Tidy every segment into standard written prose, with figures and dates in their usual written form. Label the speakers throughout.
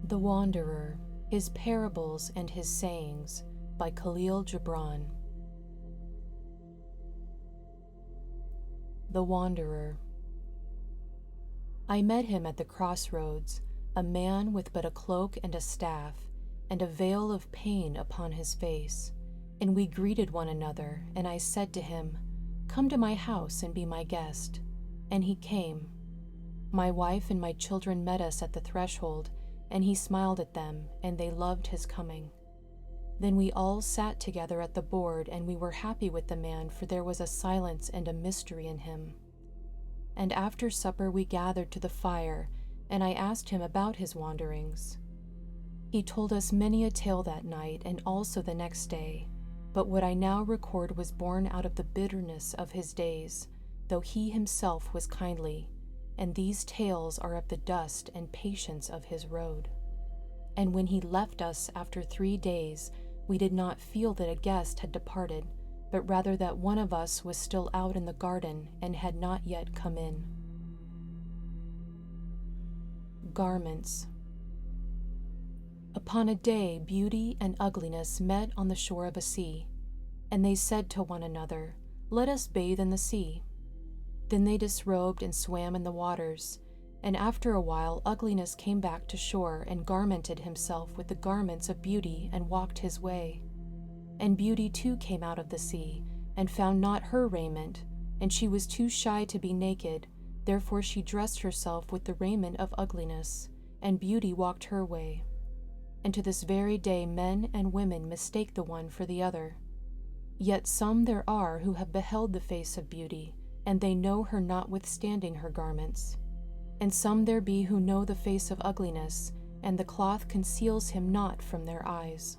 Speaker 1: The Wanderer, His Parables and His Sayings by Khalil Gibran. The Wanderer. I met him at the crossroads, a man with but a cloak and a staff, and a veil of pain upon his face, and we greeted one another, and I said to him, "Come to my house and be my guest." And he came. My wife and my children met us at the threshold, and he smiled at them, and they loved his coming. Then we all sat together at the board, and we were happy with the man, for there was a silence and a mystery in him. And after supper we gathered to the fire, and I asked him about his wanderings. He told us many a tale that night, and also the next day, but what I now record was born out of the bitterness of his days, though he himself was kindly, and these tales are of the dust and patience of his road. And when he left us after 3 days, we did not feel that a guest had departed, but rather that one of us was still out in the garden and had not yet come in. Garments. Upon a day, beauty and ugliness met on the shore of a sea, and they said to one another, "Let us bathe in the sea." Then they disrobed and swam in the waters, and after a while ugliness came back to shore and garmented himself with the garments of beauty and walked his way. And beauty too came out of the sea, and found not her raiment, and she was too shy to be naked, therefore she dressed herself with the raiment of ugliness, and beauty walked her way. And to this very day men and women mistake the one for the other. Yet some there are who have beheld the face of beauty, and they know her notwithstanding her garments. And some there be who know the face of ugliness, and the cloth conceals him not from their eyes.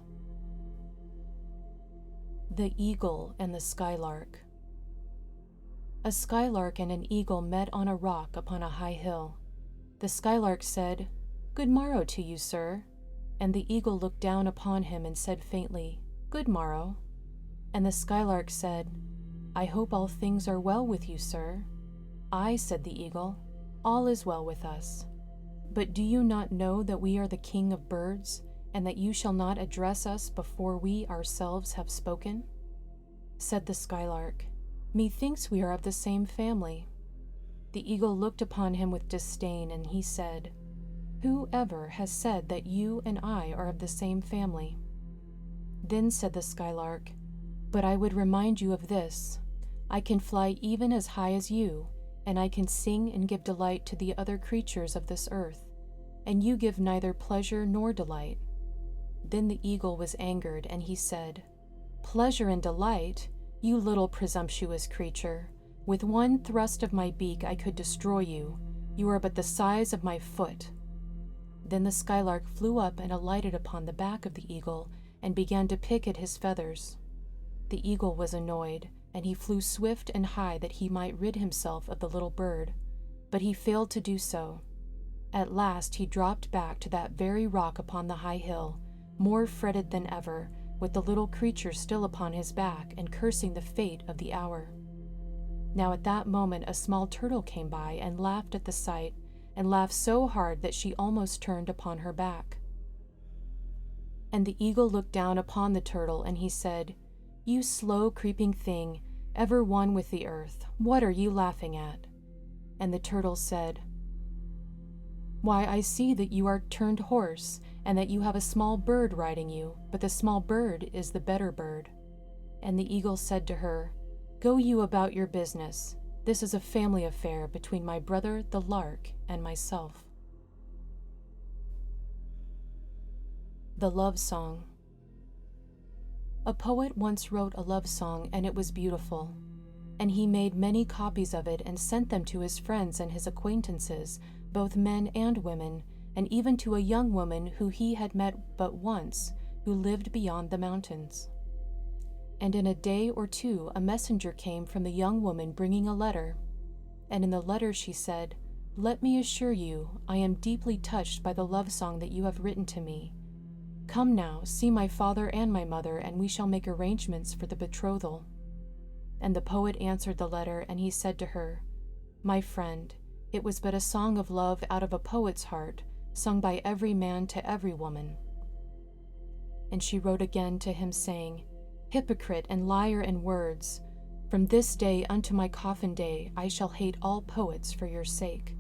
Speaker 1: The Eagle and the Skylark. A skylark and an eagle met on a rock upon a high hill. The skylark said, "Good morrow to you, sir." And the eagle looked down upon him and said faintly, "Good morrow." And the skylark said, "I hope all things are well with you, sir." "Aye," said the eagle, "all is well with us. But do you not know that we are the king of birds, and that you shall not address us before we ourselves have spoken?" Said the skylark, "Methinks we are of the same family." The eagle looked upon him with disdain, and he said, "Who ever has said that you and I are of the same family?" Then said the skylark, "But I would remind you of this. I can fly even as high as you, and I can sing and give delight to the other creatures of this earth, and you give neither pleasure nor delight." Then the eagle was angered, and he said, "Pleasure and delight? You little presumptuous creature! With one thrust of my beak I could destroy you. You are but the size of my foot." Then the skylark flew up and alighted upon the back of the eagle and began to pick at his feathers. The eagle was annoyed, and he flew swift and high that he might rid himself of the little bird, but he failed to do so. At last he dropped back to that very rock upon the high hill, more fretted than ever, with the little creature still upon his back and cursing the fate of the hour. Now at that moment a small turtle came by and laughed at the sight, and laughed so hard that she almost turned upon her back. And the eagle looked down upon the turtle, and he said, "You slow creeping thing, ever one with the earth, what are you laughing at?" And the turtle said, "Why, I see that you are turned horse, and that you have a small bird riding you, but the small bird is the better bird." And the eagle said to her, "Go you about your business. This is a family affair between my brother the lark and myself." The Love Song. A poet once wrote a love song, and it was beautiful. And he made many copies of it and sent them to his friends and his acquaintances, both men and women, and even to a young woman who he had met but once, who lived beyond the mountains. And in a day or two a messenger came from the young woman bringing a letter. And in the letter she said, "Let me assure you, I am deeply touched by the love song that you have written to me. Come now, see my father and my mother, and we shall make arrangements for the betrothal." And the poet answered the letter, and he said to her, "My friend, it was but a song of love out of a poet's heart, sung by every man to every woman. And she wrote again to him, saying, Hypocrite and liar in words, from this day unto my coffin day I shall hate all poets for your sake.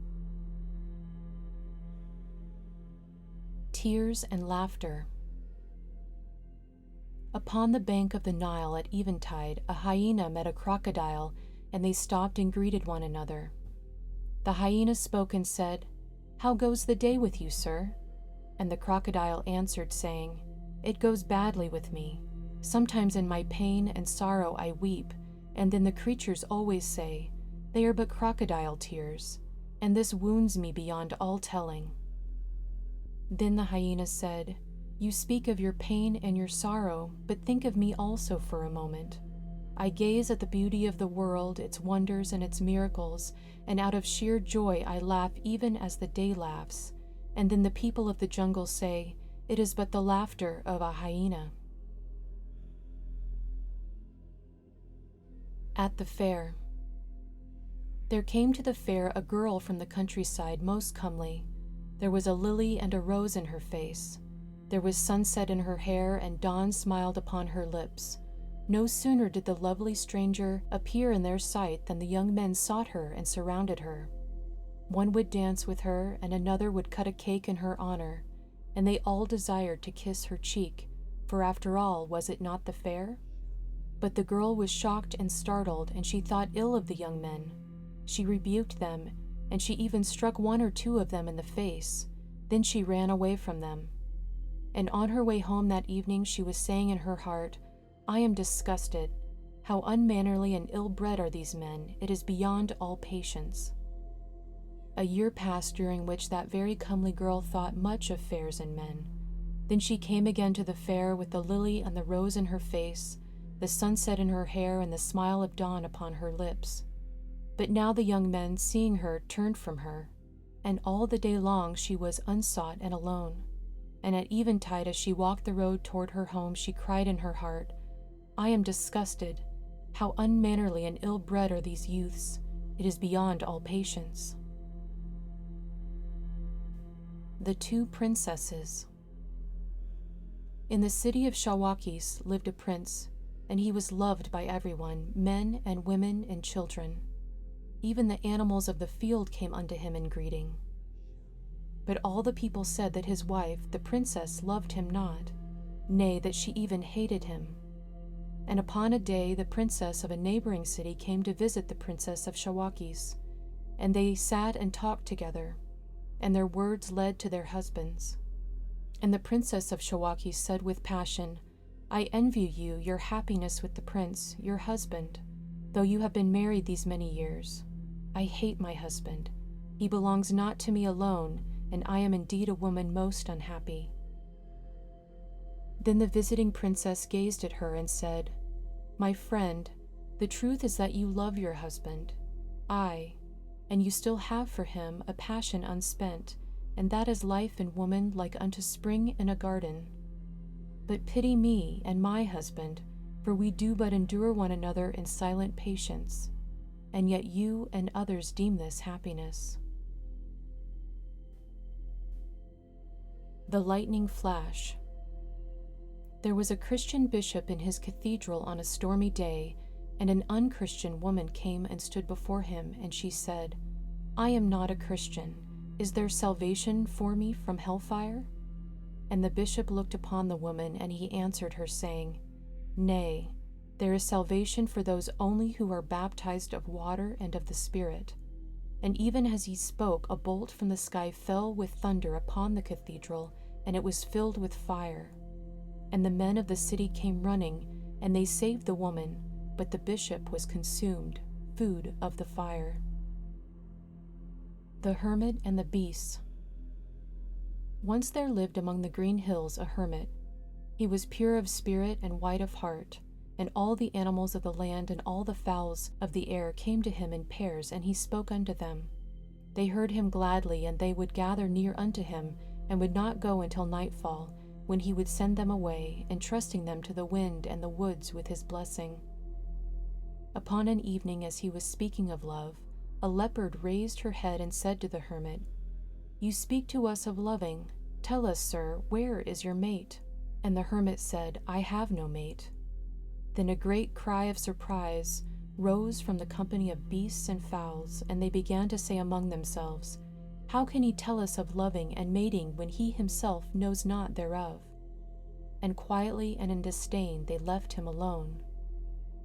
Speaker 1: Tears and laughter. Upon the bank of the Nile at eventide, a hyena met a crocodile, and they stopped and greeted one another. The hyena spoke and said, How goes the day with you, sir? And the crocodile answered, saying, It goes badly with me. Sometimes in my pain and sorrow I weep, and then the creatures always say, They are but crocodile tears, and this wounds me beyond all telling. Then the hyena said, You speak of your pain and your sorrow, but think of me also for a moment. I gaze at the beauty of the world, its wonders and its miracles, and out of sheer joy I laugh even as the day laughs, and then the people of the jungle say, It is but the laughter of a hyena. At the fair. There came to the fair a girl from the countryside, most comely. There was a lily and a rose in her face. There was sunset in her hair, and dawn smiled upon her lips. No sooner did the lovely stranger appear in their sight than the young men sought her and surrounded her. One would dance with her, and another would cut a cake in her honor, and they all desired to kiss her cheek, for after all, was it not the fair? But the girl was shocked and startled, and she thought ill of the young men. She rebuked them, and she even struck one or two of them in the face. Then she ran away from them. And on her way home that evening she was saying in her heart, I am disgusted. How unmannerly and ill-bred are these men. It is beyond all patience. A year passed during which that very comely girl thought much of fairs and men. Then she came again to the fair with the lily and the rose in her face, the sunset in her hair, and the smile of dawn upon her lips. But now the young men, seeing her, turned from her, and all the day long she was unsought and alone. And at eventide, as she walked the road toward her home, she cried in her heart, I am disgusted. How unmannerly and ill-bred are these youths. It is beyond all patience. The Two Princesses. In the city of Shawakis lived a prince, and he was loved by everyone, men and women and children. Even the animals of the field came unto him in greeting. But all the people said that his wife, the princess, loved him not, nay, that she even hated him. And upon a day the princess of a neighboring city came to visit the princess of Shawakis, and they sat and talked together, and their words led to their husbands. And the princess of Shawakis said with passion, I envy you your happiness with the prince, your husband, though you have been married these many years. I hate my husband. He belongs not to me alone, and I am indeed a woman most unhappy. Then the visiting princess gazed at her and said, My friend, the truth is that you love your husband. Aye, and you still have for him a passion unspent, and that is life in woman like unto spring in a garden. But pity me and my husband, for we do but endure one another in silent patience, and yet you and others deem this happiness. The lightning flash. There was a Christian bishop in his cathedral on a stormy day, and an unchristian woman came and stood before him, and she said, I am not a Christian. Is there salvation for me from hellfire? And the bishop looked upon the woman, and he answered her, saying, Nay, there is salvation for those only who are baptized of water and of the Spirit. And even as he spoke, a bolt from the sky fell with thunder upon the cathedral, and it was filled with fire. And the men of the city came running, and they saved the woman, but the bishop was consumed, food of the fire. The Hermit and the Beasts. Once there lived among the green hills a hermit. He was pure of spirit and white of heart, and all the animals of the land and all the fowls of the air came to him in pairs, and he spoke unto them. They heard him gladly, and they would gather near unto him, and would not go until nightfall, when he would send them away, entrusting them to the wind and the woods with his blessing. Upon an evening, as he was speaking of love, a leopard raised her head and said to the hermit, You speak to us of loving. Tell us, sir, where is your mate? And the hermit said, I have no mate. Then a great cry of surprise rose from the company of beasts and fowls, and they began to say among themselves, How can he tell us of loving and mating when he himself knows not thereof? And quietly and in disdain they left him alone.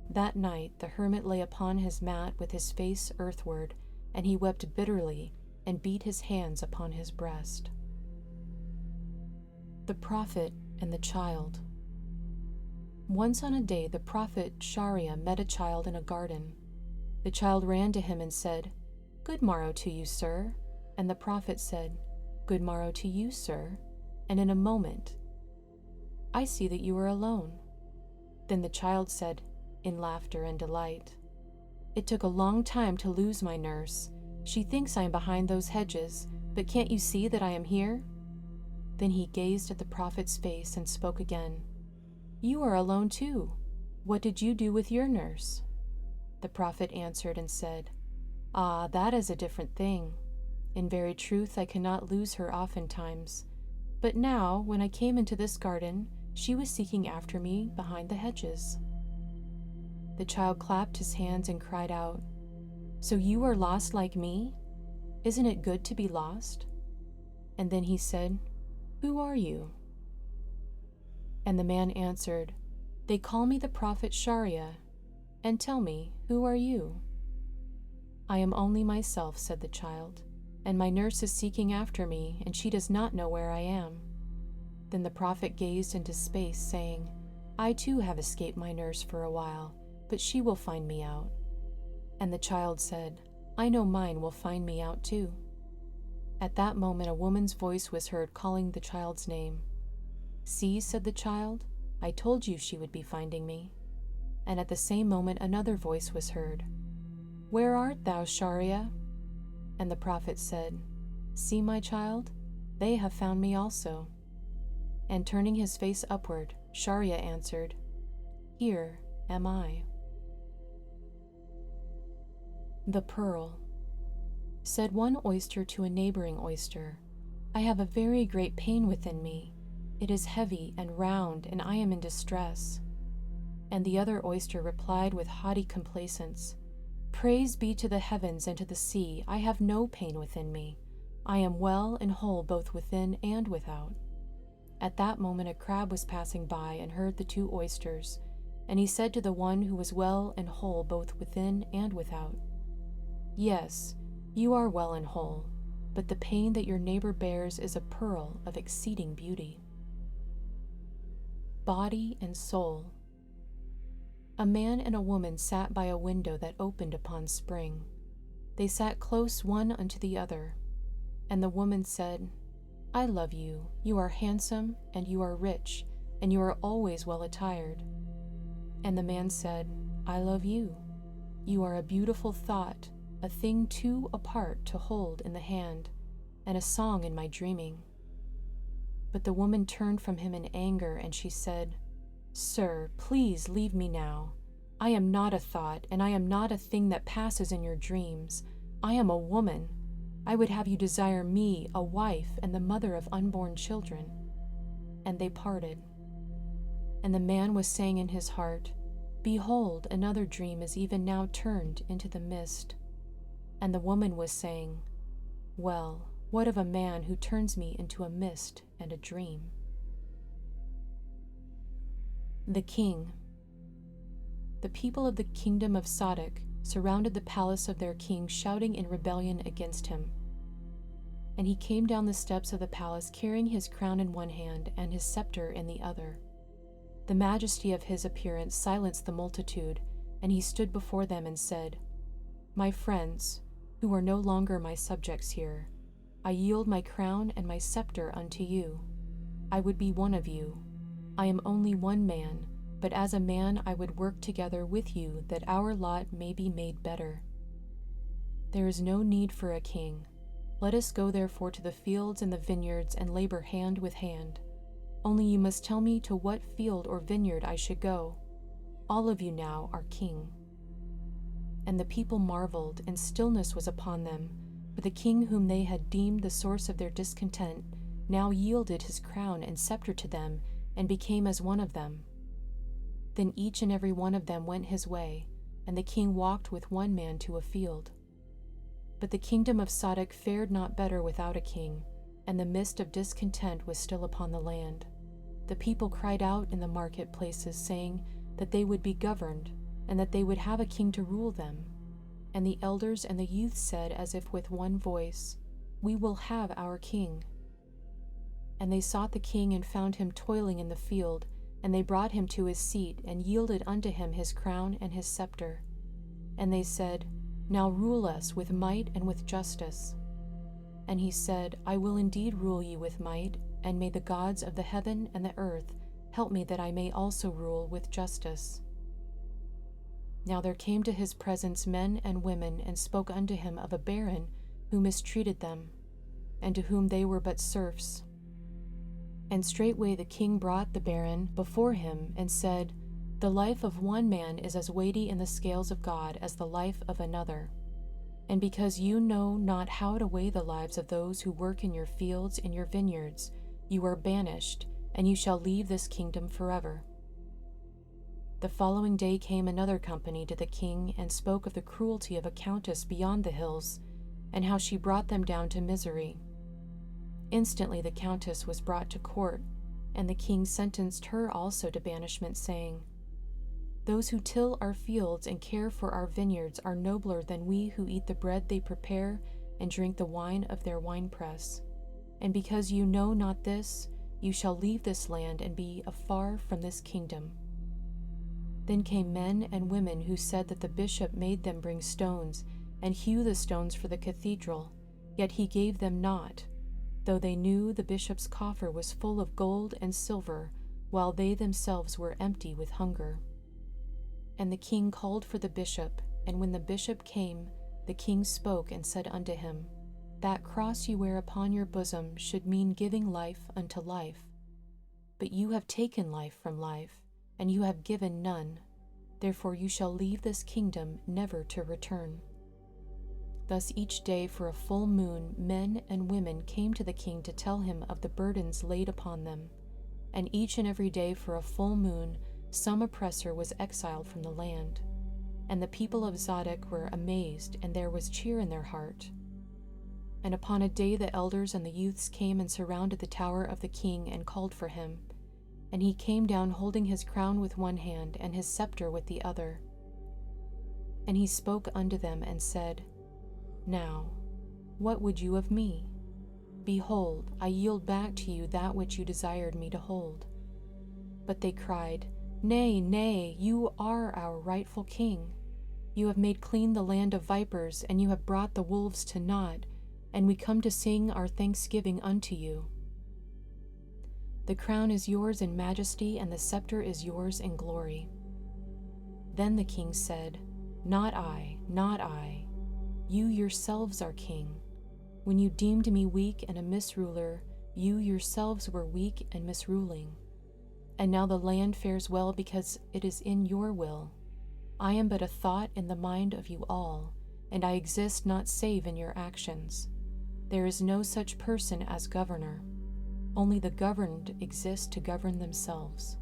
Speaker 1: That night the hermit lay upon his mat with his face earthward, and he wept bitterly and beat his hands upon his breast. The Prophet and the Child. Once on a day the prophet Sharia met a child in a garden. The child ran to him and said, Good morrow to you, sir. And the prophet said, Good morrow to you, sir. And in a moment, I see that you are alone. Then the child said, in laughter and delight, It took a long time to lose my nurse. She thinks I am behind those hedges, but can't you see that I am here? Then he gazed at the prophet's face and spoke again, You are alone too. What did you do with your nurse? The prophet answered and said, Ah, that is a different thing. In very truth, I cannot lose her oftentimes. But now, when I came into this garden, she was seeking after me behind the hedges. The child clapped his hands and cried out, So you are lost like me? Isn't it good to be lost? And then he said, Who are you? And the man answered, They call me the prophet Sharia. And tell me, who are you? I am only myself, said the child, and my nurse is seeking after me, and she does not know where I am. Then the prophet gazed into space, saying, I too have escaped my nurse for a while, but she will find me out. And the child said, I know mine will find me out too. At that moment a woman's voice was heard calling the child's name. See, said the child, I told you she would be finding me. And at the same moment another voice was heard. Where art thou, Sharia? And the prophet said, See, my child, they have found me also. And turning his face upward, Sharia answered, Here am I. The Pearl. Said one oyster to a neighboring oyster, I have a very great pain within me. It is heavy and round, and I am in distress. And the other oyster replied with haughty complacence, Praise be to the heavens and to the sea, I have no pain within me. I am well and whole both within and without. At that moment a crab was passing by and heard the two oysters, and he said to the one who was well and whole both within and without, Yes, you are well and whole, but the pain that your neighbor bears is a pearl of exceeding beauty. Body and Soul. A man and a woman sat by a window that opened upon spring. They sat close one unto the other, and the woman said, I love you, you are handsome, and you are rich, and you are always well attired. And the man said, I love you, you are a beautiful thought, a thing too apart to hold in the hand, and a song in my dreaming. But the woman turned from him in anger, and she said, Sir, please leave me now. I am not a thought, and I am not a thing that passes in your dreams. I am a woman. I would have you desire me, a wife, and the mother of unborn children. And they parted. And the man was saying in his heart, Behold, another dream is even now turned into the mist. And the woman was saying, Well, what of a man who turns me into a mist and a dream? The King. The people of the kingdom of Sadak surrounded the palace of their king, shouting in rebellion against him. And he came down the steps of the palace carrying his crown in one hand and his scepter in the other. The majesty of his appearance silenced the multitude, and he stood before them and said, My friends, who are no longer my subjects here, I yield my crown and my scepter unto you. I would be one of you. I am only one man, but as a man I would work together with you that our lot may be made better. There is no need for a king. Let us go therefore to the fields and the vineyards and labor hand with hand. Only you must tell me to what field or vineyard I should go. All of you now are king. And the people marveled, and stillness was upon them, For the king whom they had deemed the source of their discontent now yielded his crown and scepter to them and became as one of them. Then each and every one of them went his way, and the king walked with one man to a field. But the kingdom of Sodok fared not better without a king, and the mist of discontent was still upon the land. The people cried out in the marketplaces, saying that they would be governed, and that they would have a king to rule them. And the elders and the youth said as if with one voice, "We will have our king." And they sought the king and found him toiling in the field, and they brought him to his seat and yielded unto him his crown and his scepter. And they said, "Now rule us with might and with justice." And he said, "I will indeed rule you with might, and may the gods of the heaven and the earth help me that I may also rule with justice." Now there came to his presence men and women, and spoke unto him of a baron who mistreated them, and to whom they were but serfs. And straightway the king brought the baron before him, and said, "The life of one man is as weighty in the scales of God as the life of another. And because you know not how to weigh the lives of those who work in your fields and your vineyards, you are banished, and you shall leave this kingdom forever." The following day came another company to the king, and spoke of the cruelty of a countess beyond the hills, and how she brought them down to misery. Instantly the countess was brought to court, and the king sentenced her also to banishment, saying, "Those who till our fields and care for our vineyards are nobler than we who eat the bread they prepare and drink the wine of their winepress. And because you know not this, you shall leave this land and be afar from this kingdom." Then came men and women who said that the bishop made them bring stones and hew the stones for the cathedral, yet he gave them not, though they knew the bishop's coffer was full of gold and silver, while they themselves were empty with hunger. And the king called for the bishop, and when the bishop came, the king spoke and said unto him, "That cross you wear upon your bosom should mean giving life unto life. But you have taken life from life, and you have given none. Therefore you shall leave this kingdom never to return." Thus each day for a full moon men and women came to the king to tell him of the burdens laid upon them, and each and every day for a full moon some oppressor was exiled from the land. And the people of Zadok were amazed, and there was cheer in their heart. And upon a day the elders and the youths came and surrounded the tower of the king and called for him. And he came down holding his crown with one hand and his scepter with the other. And he spoke unto them and said, "Now, what would you of me? Behold, I yield back to you that which you desired me to hold." But they cried, "Nay, nay, you are our rightful king. You have made clean the land of vipers, and you have brought the wolves to naught, and we come to sing our thanksgiving unto you. The crown is yours in majesty, and the scepter is yours in glory." Then the king said, "Not I, not I. You yourselves are king. When you deemed me weak and a misruler, you yourselves were weak and misruling. And now the land fares well because it is in your will. I am but a thought in the mind of you all, and I exist not save in your actions. There is no such person as governor. Only the governed exist to govern themselves."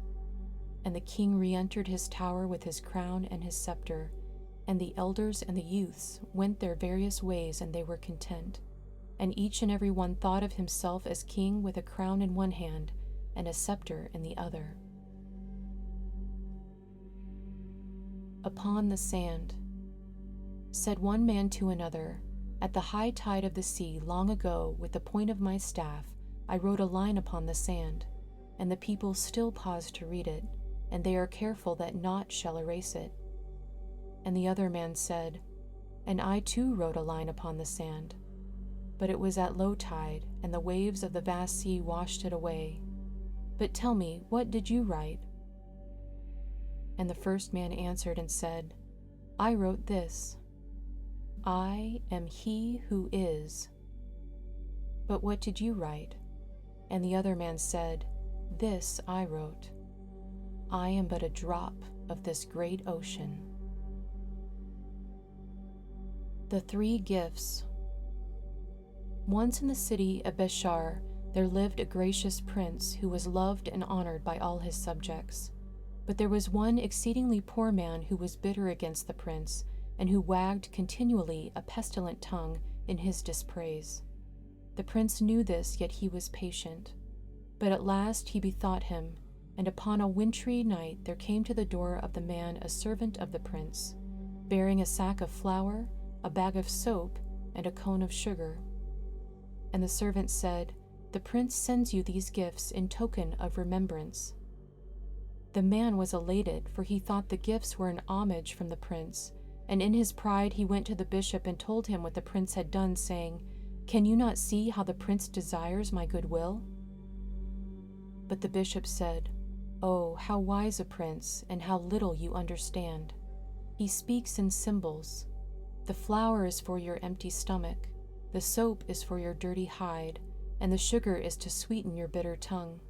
Speaker 1: And the king re-entered his tower with his crown and his scepter, and the elders and the youths went their various ways, and they were content. And each and every one thought of himself as king with a crown in one hand and a scepter in the other. Upon the sand. Said one man to another, "At the high tide of the sea long ago, with the point of my staff, I wrote a line upon the sand, and the people still pause to read it, and they are careful that naught shall erase it." And the other man said, "And I too wrote a line upon the sand. But it was at low tide, and the waves of the vast sea washed it away. But tell me, what did you write?" And the first man answered and said, "I wrote this: I am he who is." "But what did you write?" And the other man said, "This I wrote: I am but a drop of this great ocean." The three gifts. Once in the city of Beshar, there lived a gracious prince who was loved and honored by all his subjects. But there was one exceedingly poor man who was bitter against the prince, and who wagged continually a pestilent tongue in his dispraise. The prince knew this, yet he was patient. But at last he bethought him, and upon a wintry night there came to the door of the man a servant of the prince, bearing a sack of flour, a bag of soap, and a cone of sugar. And the servant said, "The prince sends you these gifts in token of remembrance." The man was elated, for he thought the gifts were an homage from the prince, and in his pride he went to the bishop and told him what the prince had done, saying, "Can you not see how the prince desires my goodwill?" But the bishop said, "Oh, how wise a prince, and how little you understand. He speaks in symbols. The flour is for your empty stomach, the soap is for your dirty hide, and the sugar is to sweeten your bitter tongue."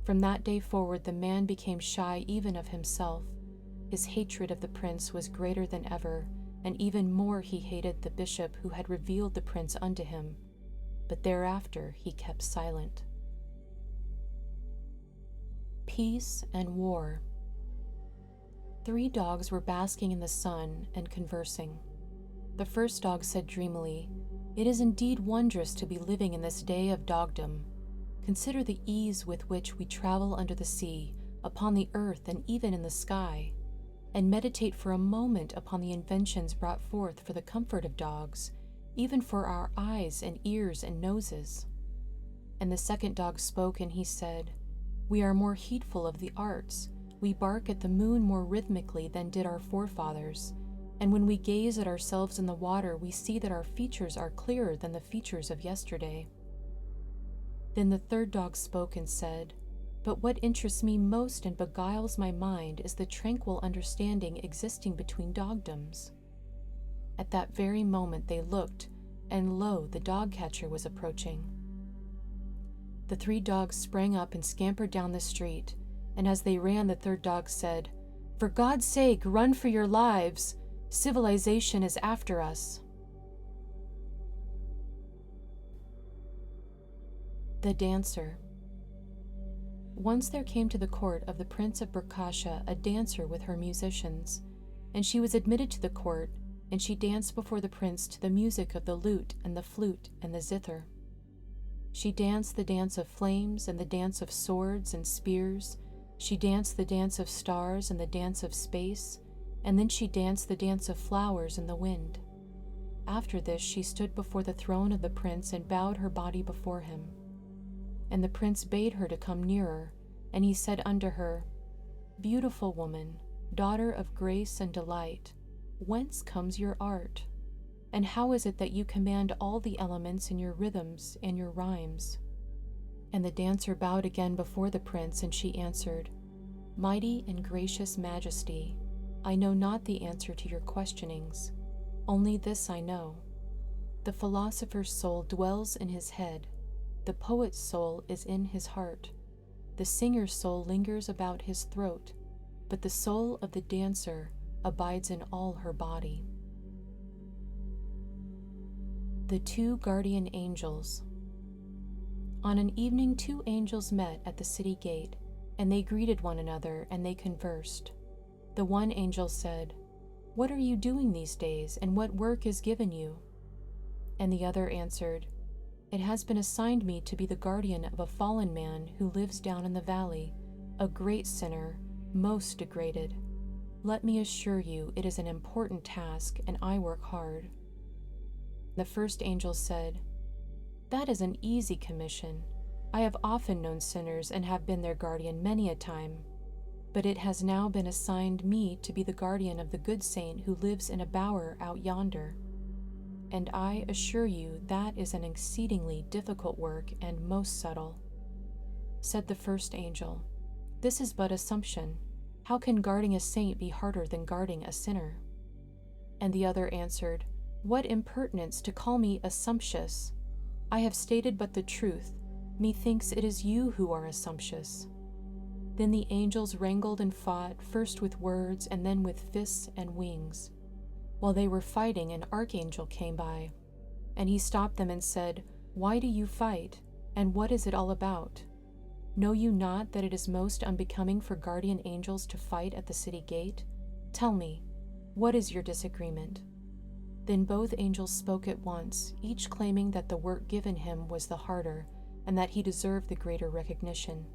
Speaker 1: From that day forward the man became shy even of himself. His hatred of the prince was greater than ever, and even more he hated the bishop who had revealed the prince unto him. But thereafter he kept silent. Peace and War. 3 dogs were basking in the sun and conversing. The first dog said dreamily, "It is indeed wondrous to be living in this day of dogdom. Consider the ease with which we travel under the sea, upon the earth, and even in the sky, and meditate for a moment upon the inventions brought forth for the comfort of dogs, even for our eyes and ears and noses." And the second dog spoke, and he said, "We are more heedful of the arts. We bark at the moon more rhythmically than did our forefathers, and when we gaze at ourselves in the water, we see that our features are clearer than the features of yesterday." Then the third dog spoke and said, "But what interests me most and beguiles my mind is the tranquil understanding existing between dogdoms." At that very moment they looked, and lo, the dog-catcher was approaching. The 3 dogs sprang up and scampered down the street, and as they ran, the third dog said, "For God's sake, run for your lives! Civilization is after us." The Dancer. Once there came to the court of the Prince of Berkasha a dancer with her musicians, and she was admitted to the court, and she danced before the prince to the music of the lute and the flute and the zither. She danced the dance of flames and the dance of swords and spears. She danced the dance of stars and the dance of space, and then she danced the dance of flowers in the wind. After this she stood before the throne of the prince and bowed her body before him. And the prince bade her to come nearer, and he said unto her, "Beautiful woman, daughter of grace and delight, whence comes your art? And how is it that you command all the elements in your rhythms and your rhymes?" And the dancer bowed again before the prince, and she answered, "Mighty and gracious majesty, I know not the answer to your questionings. Only this I know. The philosopher's soul dwells in his head. The poet's soul is in his heart. The singer's soul lingers about his throat, but the soul of the dancer abides in all her body." The 2 Guardian Angels. On an evening 2 angels met at the city gate, and they greeted one another, and they conversed. The one angel said, "What are you doing these days, and what work is given you?" And the other answered, "It has been assigned me to be the guardian of a fallen man who lives down in the valley, a great sinner, most degraded. Let me assure you it is an important task, and I work hard." The first angel said, "That is an easy commission. I have often known sinners and have been their guardian many a time, but it has now been assigned me to be the guardian of the good saint who lives in a bower out yonder. And I assure you that is an exceedingly difficult work and most subtle." Said the first angel, "This is but assumption. How can guarding a saint be harder than guarding a sinner?" And the other answered, "What impertinence to call me assumptuous! I have stated but the truth. Methinks it is you who are assumptuous." Then the angels wrangled and fought, first with words and then with fists and wings. While they were fighting, an archangel came by. And he stopped them and said, "Why do you fight? And what is it all about? Know you not that it is most unbecoming for guardian angels to fight at the city gate? Tell me, what is your disagreement?" Then both angels spoke at once, each claiming that the work given him was the harder, and that he deserved the greater recognition.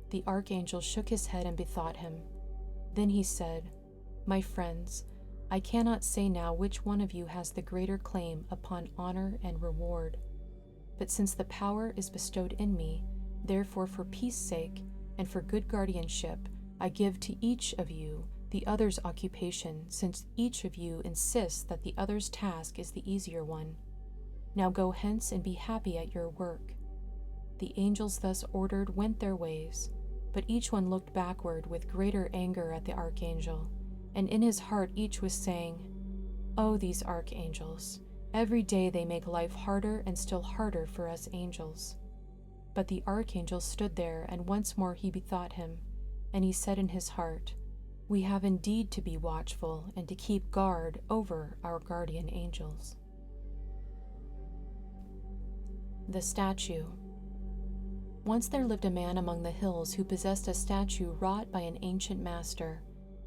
Speaker 1: The archangel shook his head and bethought him. Then he said, "My friends, I cannot say now which one of you has the greater claim upon honor and reward. But since the power is bestowed in me, therefore for peace sake and for good guardianship, I give to each of you the other's occupation, since each of you insists that the other's task is the easier one. Now go hence and be happy at your work." The angels thus ordered went their ways, but each one looked backward with greater anger at the archangel, and in his heart each was saying, "Oh, these archangels! Every day they make life harder and still harder for us angels." But the archangel stood there, and once more he bethought him, and he said in his heart, "We have indeed to be watchful and to keep guard over our guardian angels." The statue. Once there lived a man among the hills who possessed a statue wrought by an ancient master.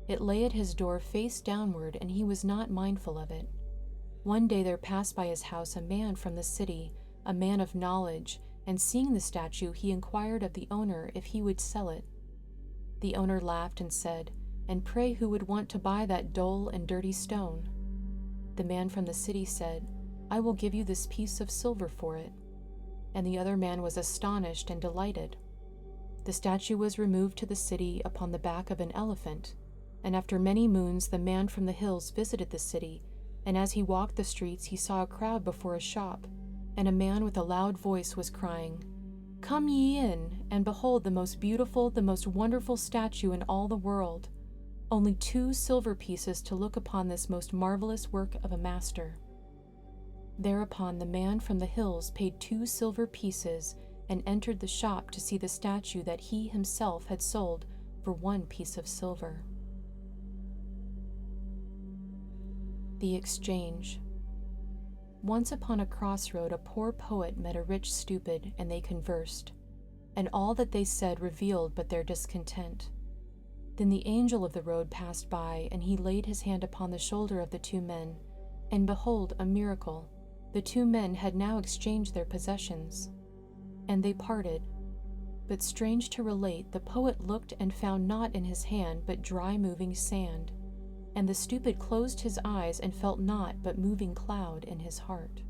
Speaker 1: It lay at his door face downward, and he was not mindful of it. One day there passed by his house a man from the city, a man of knowledge, and seeing the statue he inquired of the owner if he would sell it. The owner laughed and said, "And pray who would want to buy that dull and dirty stone?" The man from the city said, "I will give you this piece of silver for it." And the other man was astonished and delighted. The statue was removed to the city upon the back of an elephant, and after many moons the man from the hills visited the city, and as he walked the streets he saw a crowd before a shop, and a man with a loud voice was crying, "Come ye in, and behold the most beautiful, the most wonderful statue in all the world. Only 2 silver pieces to look upon this most marvelous work of a master." Thereupon the man from the hills paid 2 silver pieces and entered the shop to see the statue that he himself had sold for 1 piece of silver. The exchange. Once upon a crossroad a poor poet met a rich stupid, and they conversed, and all that they said revealed but their discontent. Then the angel of the road passed by, and he laid his hand upon the shoulder of the 2 men, and behold, a miracle, the 2 men had now exchanged their possessions. And they parted. But strange to relate, the poet looked and found not in his hand but dry moving sand, and the stupid closed his eyes and felt naught but moving cloud in his heart.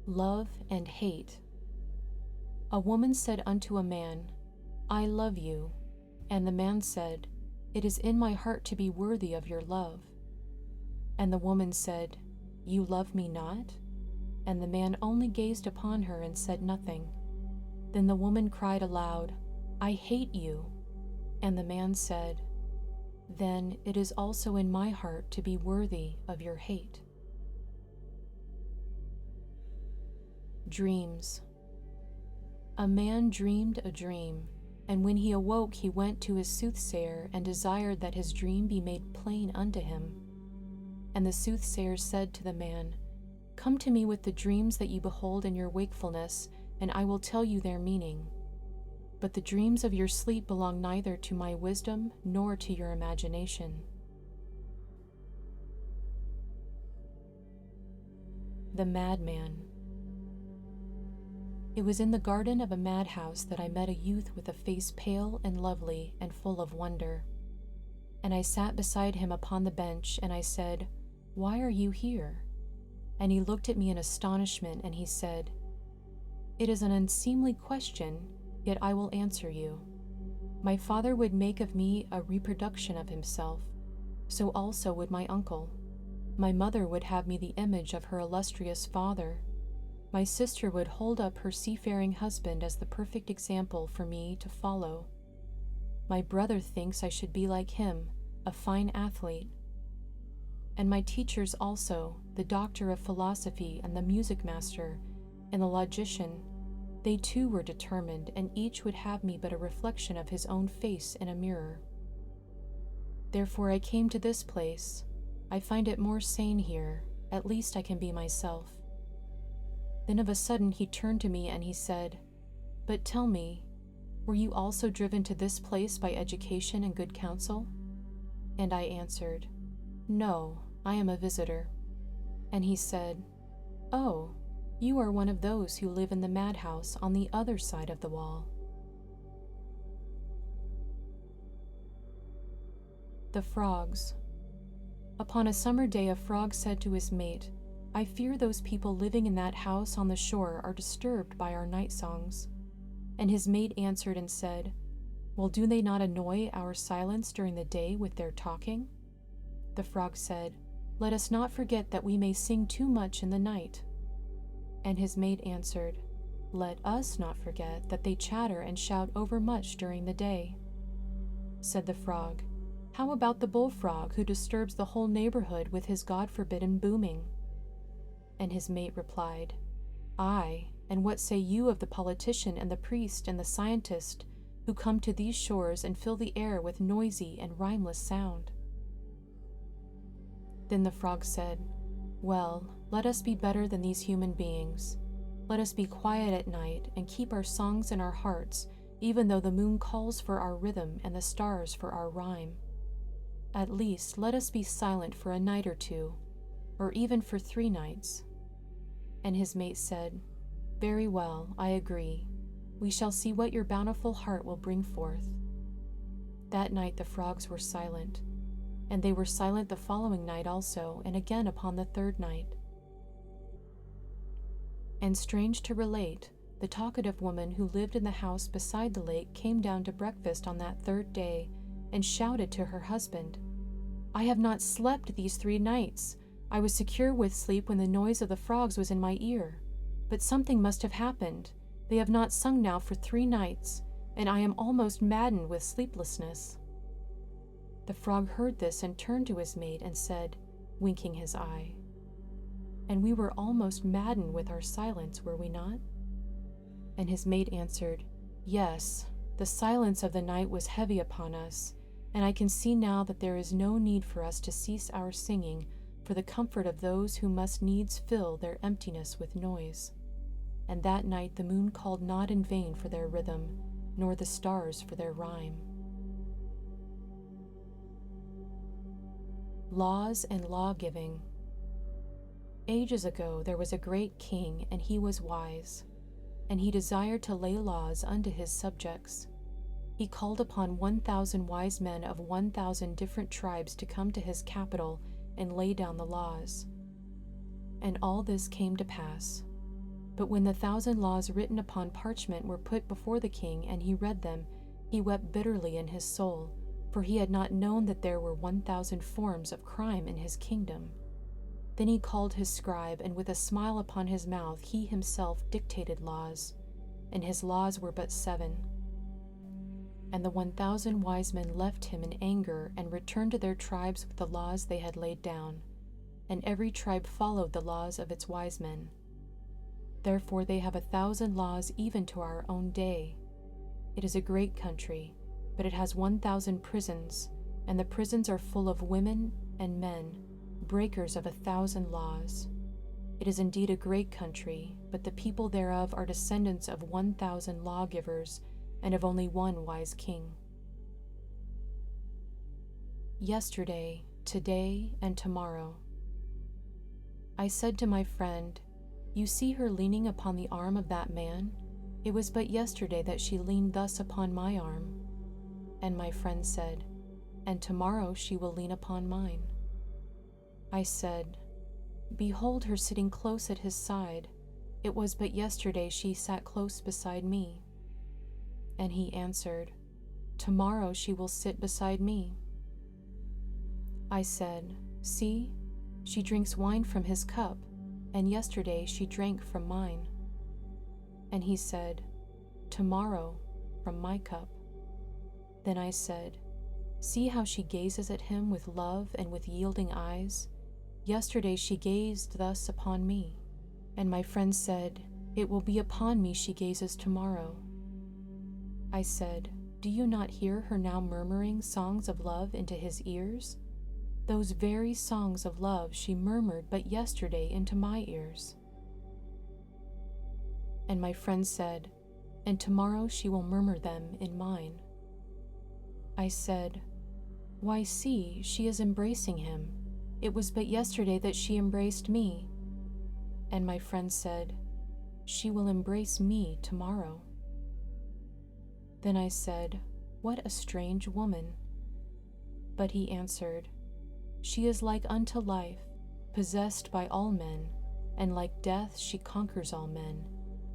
Speaker 1: Love and hate. A woman said unto a man, "I love you." And the man said, "It is in my heart to be worthy of your love." And the woman said, "You love me not?" And the man only gazed upon her and said nothing. Then the woman cried aloud, "I hate you." And the man said, "Then it is also in my heart to be worthy of your hate." Dreams. A man dreamed a dream, and when he awoke he went to his soothsayer and desired that his dream be made plain unto him. And the soothsayer said to the man, "Come to me with the dreams that you behold in your wakefulness, and I will tell you their meaning. But the dreams of your sleep belong neither to my wisdom nor to your imagination." The Madman. It was in the garden of a madhouse that I met a youth with a face pale and lovely and full of wonder. And I sat beside him upon the bench, and I said, "Why are you here?" And he looked at me in astonishment, and he said, "It is an unseemly question, yet I will answer you. My father would make of me a reproduction of himself, so also would my uncle. My mother would have me the image of her illustrious father. My sister would hold up her seafaring husband as the perfect example for me to follow. My brother thinks I should be like him, a fine athlete. And my teachers also, the doctor of philosophy and the music master and the logician, they too were determined, and each would have me but a reflection of his own face in a mirror. Therefore I came to this place, I find it more sane here. At least I can be myself." Then of a sudden he turned to me and he said, "But tell me, were you also driven to this place by education and good counsel?" And I answered, "No, I am a visitor." And he said, "Oh, you are one of those who live in the madhouse on the other side of the wall." The frogs. Upon a summer day, a frog said to his mate, "I fear those people living in that house on the shore are disturbed by our night songs." And his mate answered and said, "Well, do they not annoy our silence during the day with their talking?" The frog said, "Let us not forget that we may sing too much in the night." And his mate answered, "Let us not forget that they chatter and shout overmuch during the day." Said the frog, "How about the bullfrog who disturbs the whole neighborhood with his God-forbidden booming?" And his mate replied, "Aye, and what say you of the politician and the priest and the scientist who come to these shores and fill the air with noisy and rhymeless sound?" Then the frog said, "Well, let us be better than these human beings. Let us be quiet at night and keep our songs in our hearts, even though the moon calls for our rhythm and the stars for our rhyme. At least let us be silent for a night or two, or even for 3 nights." And his mate said, "Very well, I agree. We shall see what your bountiful heart will bring forth." That night the frogs were silent, and they were silent the following night also, and again upon the 3rd night. And strange to relate, the talkative woman who lived in the house beside the lake came down to breakfast on that 3rd day and shouted to her husband, "I have not slept these 3 nights. I was secure with sleep when the noise of the frogs was in my ear. But something must have happened. They have not sung now for 3 nights, and I am almost maddened with sleeplessness." The frog heard this and turned to his mate and said, winking his eye, "And we were almost maddened with our silence, were we not?" And his mate answered, "Yes, the silence of the night was heavy upon us, and I can see now that there is no need for us to cease our singing for the comfort of those who must needs fill their emptiness with noise." And that night the moon called not in vain for their rhythm, nor the stars for their rhyme. Laws and Law-Giving. Ages ago there was a great king, and he was wise, and he desired to lay laws unto his subjects. He called upon 1,000 wise men of 1,000 different tribes to come to his capital and lay down the laws. And all this came to pass. But when the 1,000 laws written upon parchment were put before the king and he read them, he wept bitterly in his soul, for he had not known that there were 1,000 forms of crime in his kingdom. Then he called his scribe, and with a smile upon his mouth he himself dictated laws, and his laws were but 7. And the 1,000 wise men left him in anger and returned to their tribes with the laws they had laid down, and every tribe followed the laws of its wise men. Therefore they have 1,000 laws even to our own day. It is a great country, but it has 1,000 prisons, and the prisons are full of women and men, breakers of 1,000 laws. It is indeed a great country, but the people thereof are descendants of 1,000 lawgivers, and of only one wise king. Yesterday, today, and tomorrow. I said to my friend, "You see her leaning upon the arm of that man? It was but yesterday that she leaned thus upon my arm." And my friend said, "And tomorrow she will lean upon mine." I said, "Behold her sitting close at his side. It was but yesterday she sat close beside me." And he answered, "Tomorrow she will sit beside me." I said, "See, she drinks wine from his cup, and yesterday she drank from mine." And he said, "Tomorrow from my cup." Then I said, "See how she gazes at him with love and with yielding eyes. Yesterday she gazed thus upon me." And my friend said, "It will be upon me she gazes tomorrow." I said, "Do you not hear her now murmuring songs of love into his ears?" Those very songs of love she murmured but yesterday into my ears. And my friend said, and tomorrow she will murmur them in mine. I said, why, see, she is embracing him. It was but yesterday that she embraced me. And my friend said, she will embrace me tomorrow. Then I said, what a strange woman. But he answered, she is like unto life, possessed by all men, and like death she conquers all men,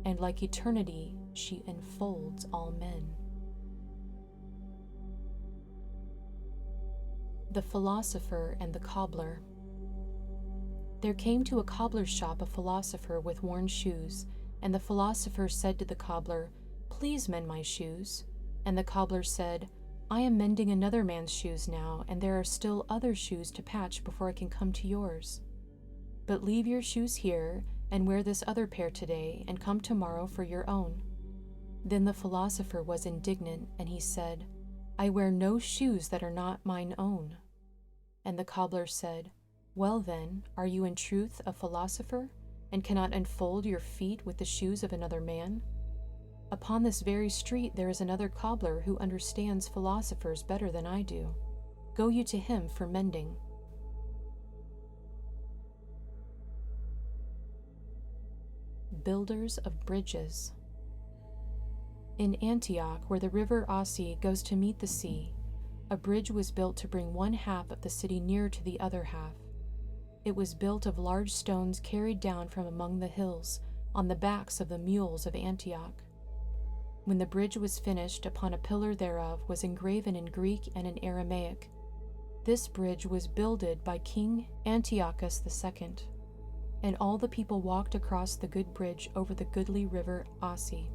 Speaker 1: and like eternity she enfolds all men. The Philosopher and the Cobbler. There came to a cobbler's shop a philosopher with worn shoes, and the philosopher said to the cobbler, please mend my shoes. And the cobbler said, I am mending another man's shoes now, and there are still other shoes to patch before I can come to yours. But leave your shoes here, and wear this other pair today, and come tomorrow for your own. Then the philosopher was indignant, and he said, I wear no shoes that are not mine own. And the cobbler said, well then, are you in truth a philosopher, and cannot unfold your feet with the shoes of another man? Upon this very street there is another cobbler who understands philosophers better than I do. Go you to him for mending. Builders of bridges. In Antioch, where the river Osi goes to meet the sea, a bridge was built to bring one half of the city nearer to the other half. It was built of large stones carried down from among the hills on the backs of the mules of Antioch. When the bridge was finished, upon a pillar thereof was engraven in Greek and in Aramaic, this bridge was builded by King Antiochus II, and all the people walked across the good bridge over the goodly river Osi.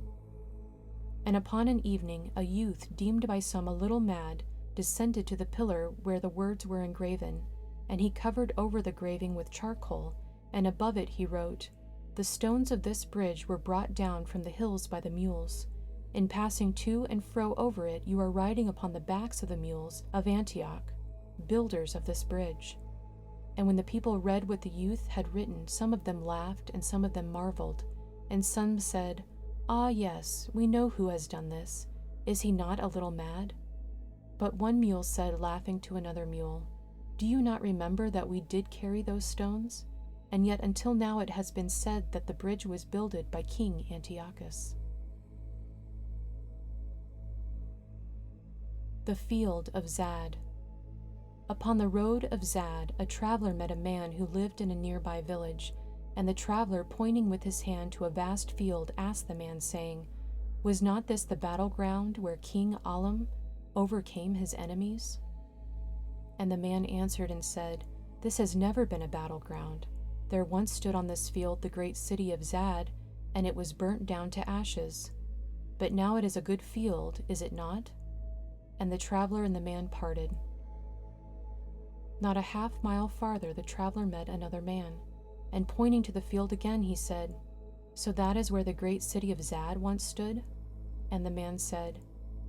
Speaker 1: And upon an evening a youth, deemed by some a little mad, descended to the pillar where the words were engraven, and he covered over the graving with charcoal, and above it he wrote, the stones of this bridge were brought down from the hills by the mules. In passing to and fro over it, you are riding upon the backs of the mules of Antioch, builders of this bridge. And when the people read what the youth had written, some of them laughed and some of them marveled, and some said, ah, yes, we know who has done this. Is he not a little mad? But one mule said, laughing to another mule, do you not remember that we did carry those stones? And yet until now it has been said that the bridge was builded by King Antiochus. The Field of Zaad. Upon the road of Zaad, a traveler met a man who lived in a nearby village, and the traveler, pointing with his hand to a vast field, asked the man, saying, was not this the battleground where King Alam overcame his enemies? And the man answered and said, this has never been a battleground. There once stood on this field the great city of Zaad, and it was burnt down to ashes. But now it is a good field, is it not? And the traveler and the man parted. Not a half-mile farther the traveler met another man, and pointing to the field again he said, so that is where the great city of Zaad once stood? And the man said,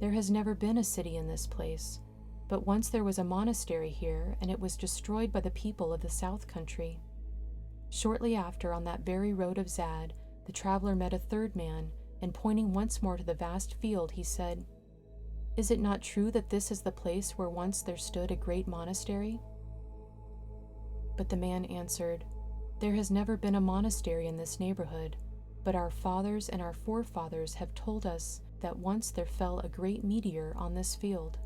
Speaker 1: there has never been a city in this place, but once there was a monastery here, and it was destroyed by the people of the south country. Shortly after, on that very road of Zaad, the traveler met a third man, and pointing once more to the vast field, he said, is it not true that this is the place where once there stood a great monastery? But the man answered, there has never been a monastery in this neighborhood, but our fathers and our forefathers have told us that once there fell a great meteor on this field.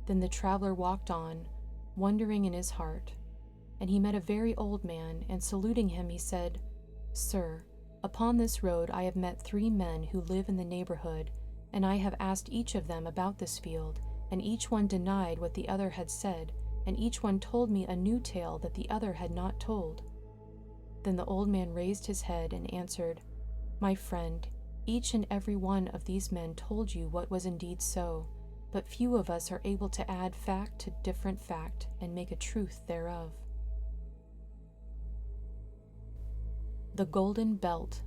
Speaker 1: Then the traveler walked on, wondering in his heart, and he met a very old man, and saluting him he said, sir, upon this road I have met 3 men who live in the neighborhood, and I have asked each of them about this field, and each one denied what the other had said, and each one told me a new tale that the other had not told. Then the old man raised his head and answered, my friend, each and every one of these men told you what was indeed so, but few of us are able to add fact to different fact and make a truth thereof. The Golden Belt.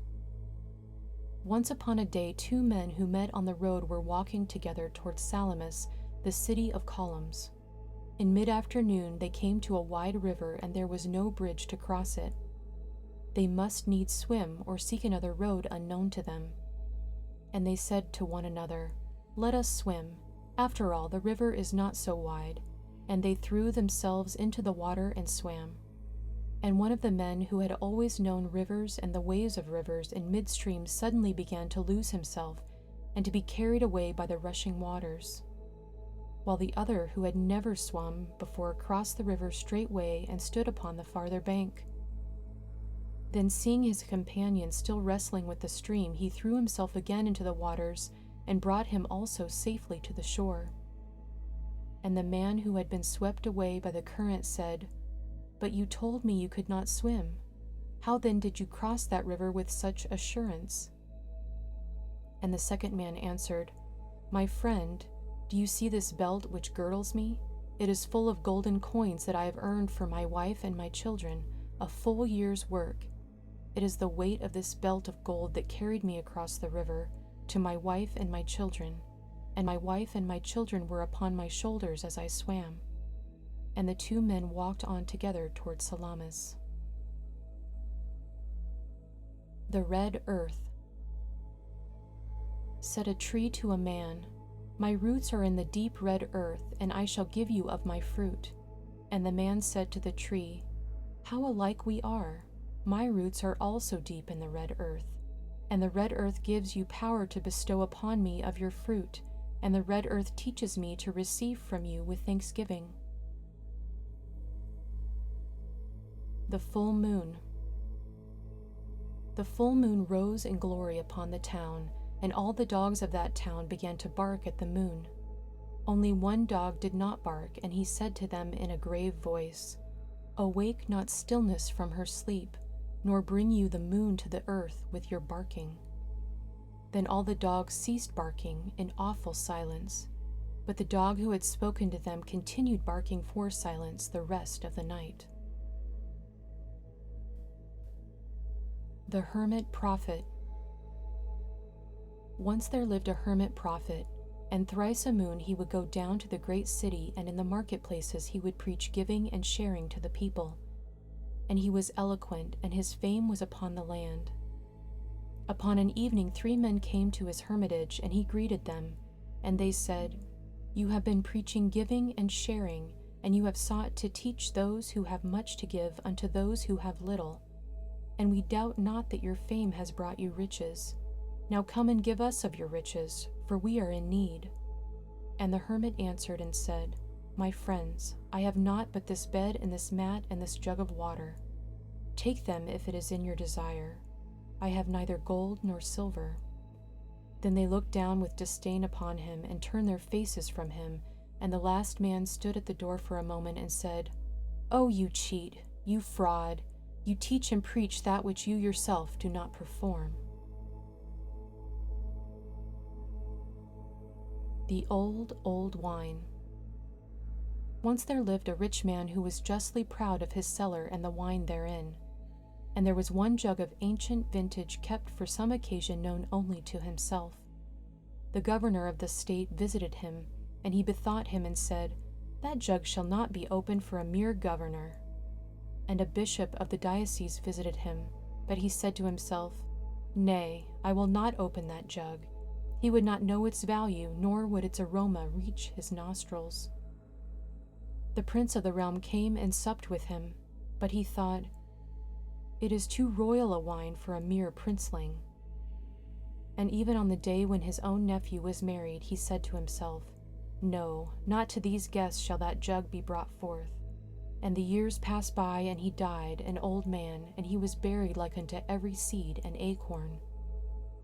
Speaker 1: Once upon a day 2 men who met on the road were walking together towards Salamis, the city of columns. In mid-afternoon they came to a wide river, and there was no bridge to cross it. They must needs swim or seek another road unknown to them. And they said to one another, "Let us swim. After all, the river is not so wide." And they threw themselves into the water and swam. And one of the men who had always known rivers and the ways of rivers in midstream suddenly began to lose himself and to be carried away by the rushing waters, while the other, who had never swum before, crossed the river straightway and stood upon the farther bank. Then, seeing his companion still wrestling with the stream, he threw himself again into the waters and brought him also safely to the shore. And the man who had been swept away by the current said, "But you told me you could not swim. How then did you cross that river with such assurance?" And the second man answered, "My friend, do you see this belt which girdles me? It is full of golden coins that I have earned for my wife and my children, a full year's work. It is the weight of this belt of gold that carried me across the river to my wife and my children, and my wife and my children were upon my shoulders as I swam." And the two men walked on together toward Salamis. The red earth. Said a tree to a man, "My roots are in the deep red earth, and I shall give you of my fruit." And the man said to the tree, "How alike we are! My roots are also deep in the red earth, and the red earth gives you power to bestow upon me of your fruit, and the red earth teaches me to receive from you with thanksgiving." The full moon. The full moon rose in glory upon the town, and all the dogs of that town began to bark at the moon. Only one dog did not bark, and he said to them in a grave voice, "Awake not stillness from her sleep, nor bring you the moon to the earth with your barking." Then all the dogs ceased barking in awful silence, but the dog who had spoken to them continued barking for silence the rest of the night. The Hermit Prophet. Once there lived a hermit prophet, and thrice a moon he would go down to the great city, and in the marketplaces he would preach giving and sharing to the people. And he was eloquent, and his fame was upon the land. Upon an evening 3 men came to his hermitage, and he greeted them, and they said, "You have been preaching giving and sharing, and you have sought to teach those who have much to give unto those who have little. And we doubt not that your fame has brought you riches. Now come and give us of your riches, for we are in need." And the hermit answered and said, "My friends, I have naught but this bed and this mat and this jug of water. Take them if it is in your desire. I have neither gold nor silver." Then they looked down with disdain upon him and turned their faces from him, and the last man stood at the door for a moment and said, "Oh, you cheat, you fraud, you teach and preach that which you yourself do not perform." The old wine. Once there lived a rich man who was justly proud of his cellar and the wine therein. And there was one jug of ancient vintage kept for some occasion known only to himself. The governor of the state visited him, and he bethought him and said, "That jug shall not be opened for a mere governor." And a bishop of the diocese visited him, but he said to himself, "Nay, I will not open that jug. He would not know its value, nor would its aroma reach his nostrils." The prince of the realm came and supped with him, but he thought, "It is too royal a wine for a mere princeling." And even on the day when his own nephew was married, he said to himself, "No, not to these guests shall that jug be brought forth." And the years passed by, and he died, an old man, and he was buried like unto every seed and acorn.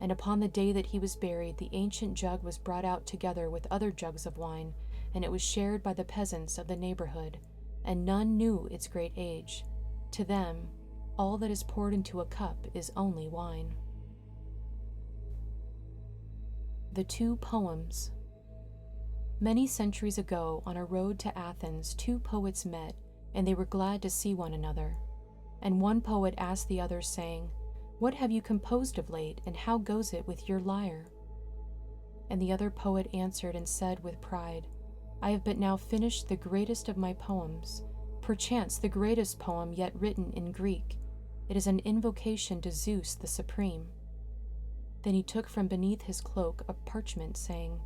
Speaker 1: And upon the day that he was buried, the ancient jug was brought out together with other jugs of wine, and it was shared by the peasants of the neighborhood, and none knew its great age. To them, all that is poured into a cup is only wine. The Two Poems. Many centuries ago, on a road to Athens, 2 poets met, and they were glad to see one another. And one poet asked the other, saying, "What have you composed of late, and how goes it with your lyre?" And the other poet answered and said with pride, I have but now finished the greatest of my poems, perchance the greatest poem yet written in Greek. It is an invocation to Zeus the Supreme." Then he took from beneath his cloak a parchment, saying,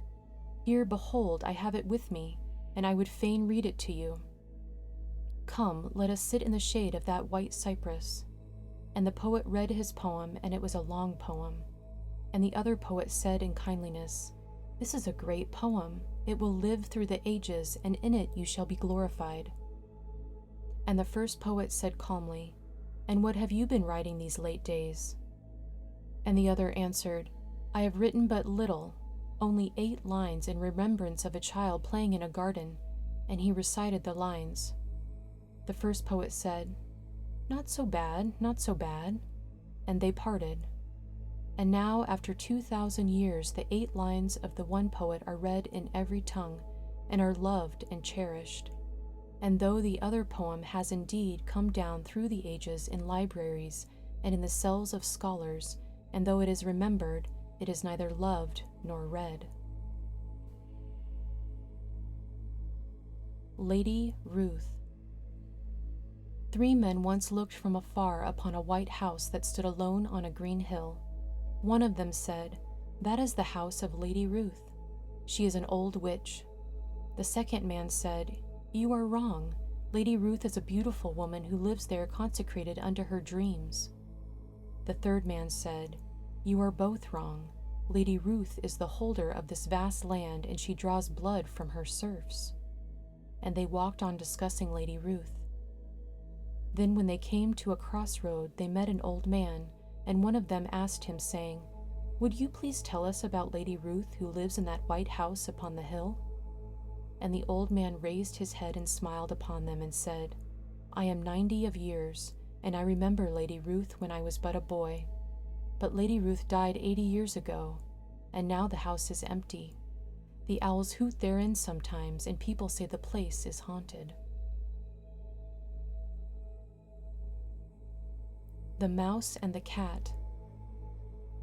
Speaker 1: "Here, behold, I have it with me, and I would fain read it to you. Come, let us sit in the shade of that white cypress." And the poet read his poem, and it was a long poem. And the other poet said in kindliness, "This is a great poem. It will live through the ages, and in it you shall be glorified." And the first poet said calmly, "And what have you been writing these late days?" And the other answered, "I have written but little, only 8 lines in remembrance of a child playing in a garden," and he recited the lines. The first poet said, "Not so bad, not so bad," and they parted. And now, after 2,000 years, the 8 lines of the one poet are read in every tongue, and are loved and cherished. And though the other poem has indeed come down through the ages in libraries and in the cells of scholars, and though it is remembered, it is neither loved nor read. Lady Ruth. 3 men once looked from afar upon a white house that stood alone on a green hill. One of them said, "That is the house of Lady Ruth. She is an old witch." The second man said, "You are wrong. Lady Ruth is a beautiful woman who lives there consecrated unto her dreams." The third man said, "You are both wrong. Lady Ruth is the holder of this vast land, and she draws blood from her serfs." And they walked on discussing Lady Ruth. Then when they came to a crossroad, they met an old man, and one of them asked him, saying, "Would you please tell us about Lady Ruth who lives in that white house upon the hill?" And the old man raised his head and smiled upon them and said, "I am 90 of years, and I remember Lady Ruth when I was but a boy. But Lady Ruth died 80 years ago, and now the house is empty. The owls hoot therein sometimes, and people say the place is haunted." The Mouse and the Cat.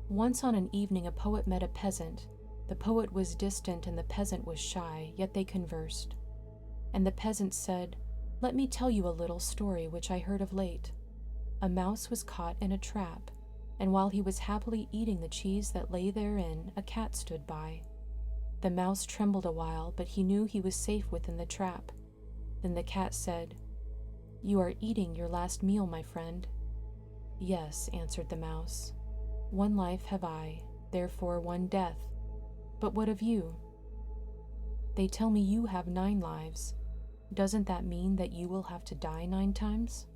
Speaker 1: Once on an evening a poet met a peasant. The poet was distant and the peasant was shy, yet they conversed. And the peasant said, "Let me tell you a little story which I heard of late. A mouse was caught in a trap, and while he was happily eating the cheese that lay therein, a cat stood by. The mouse trembled a while, but he knew he was safe within the trap. Then the cat said, 'You are eating your last meal, my friend.' 'Yes,' answered the mouse. 'One life have I, therefore one death. But what of you?' 'They tell me you have 9 lives. Doesn't that mean that you will have to die 9 times?'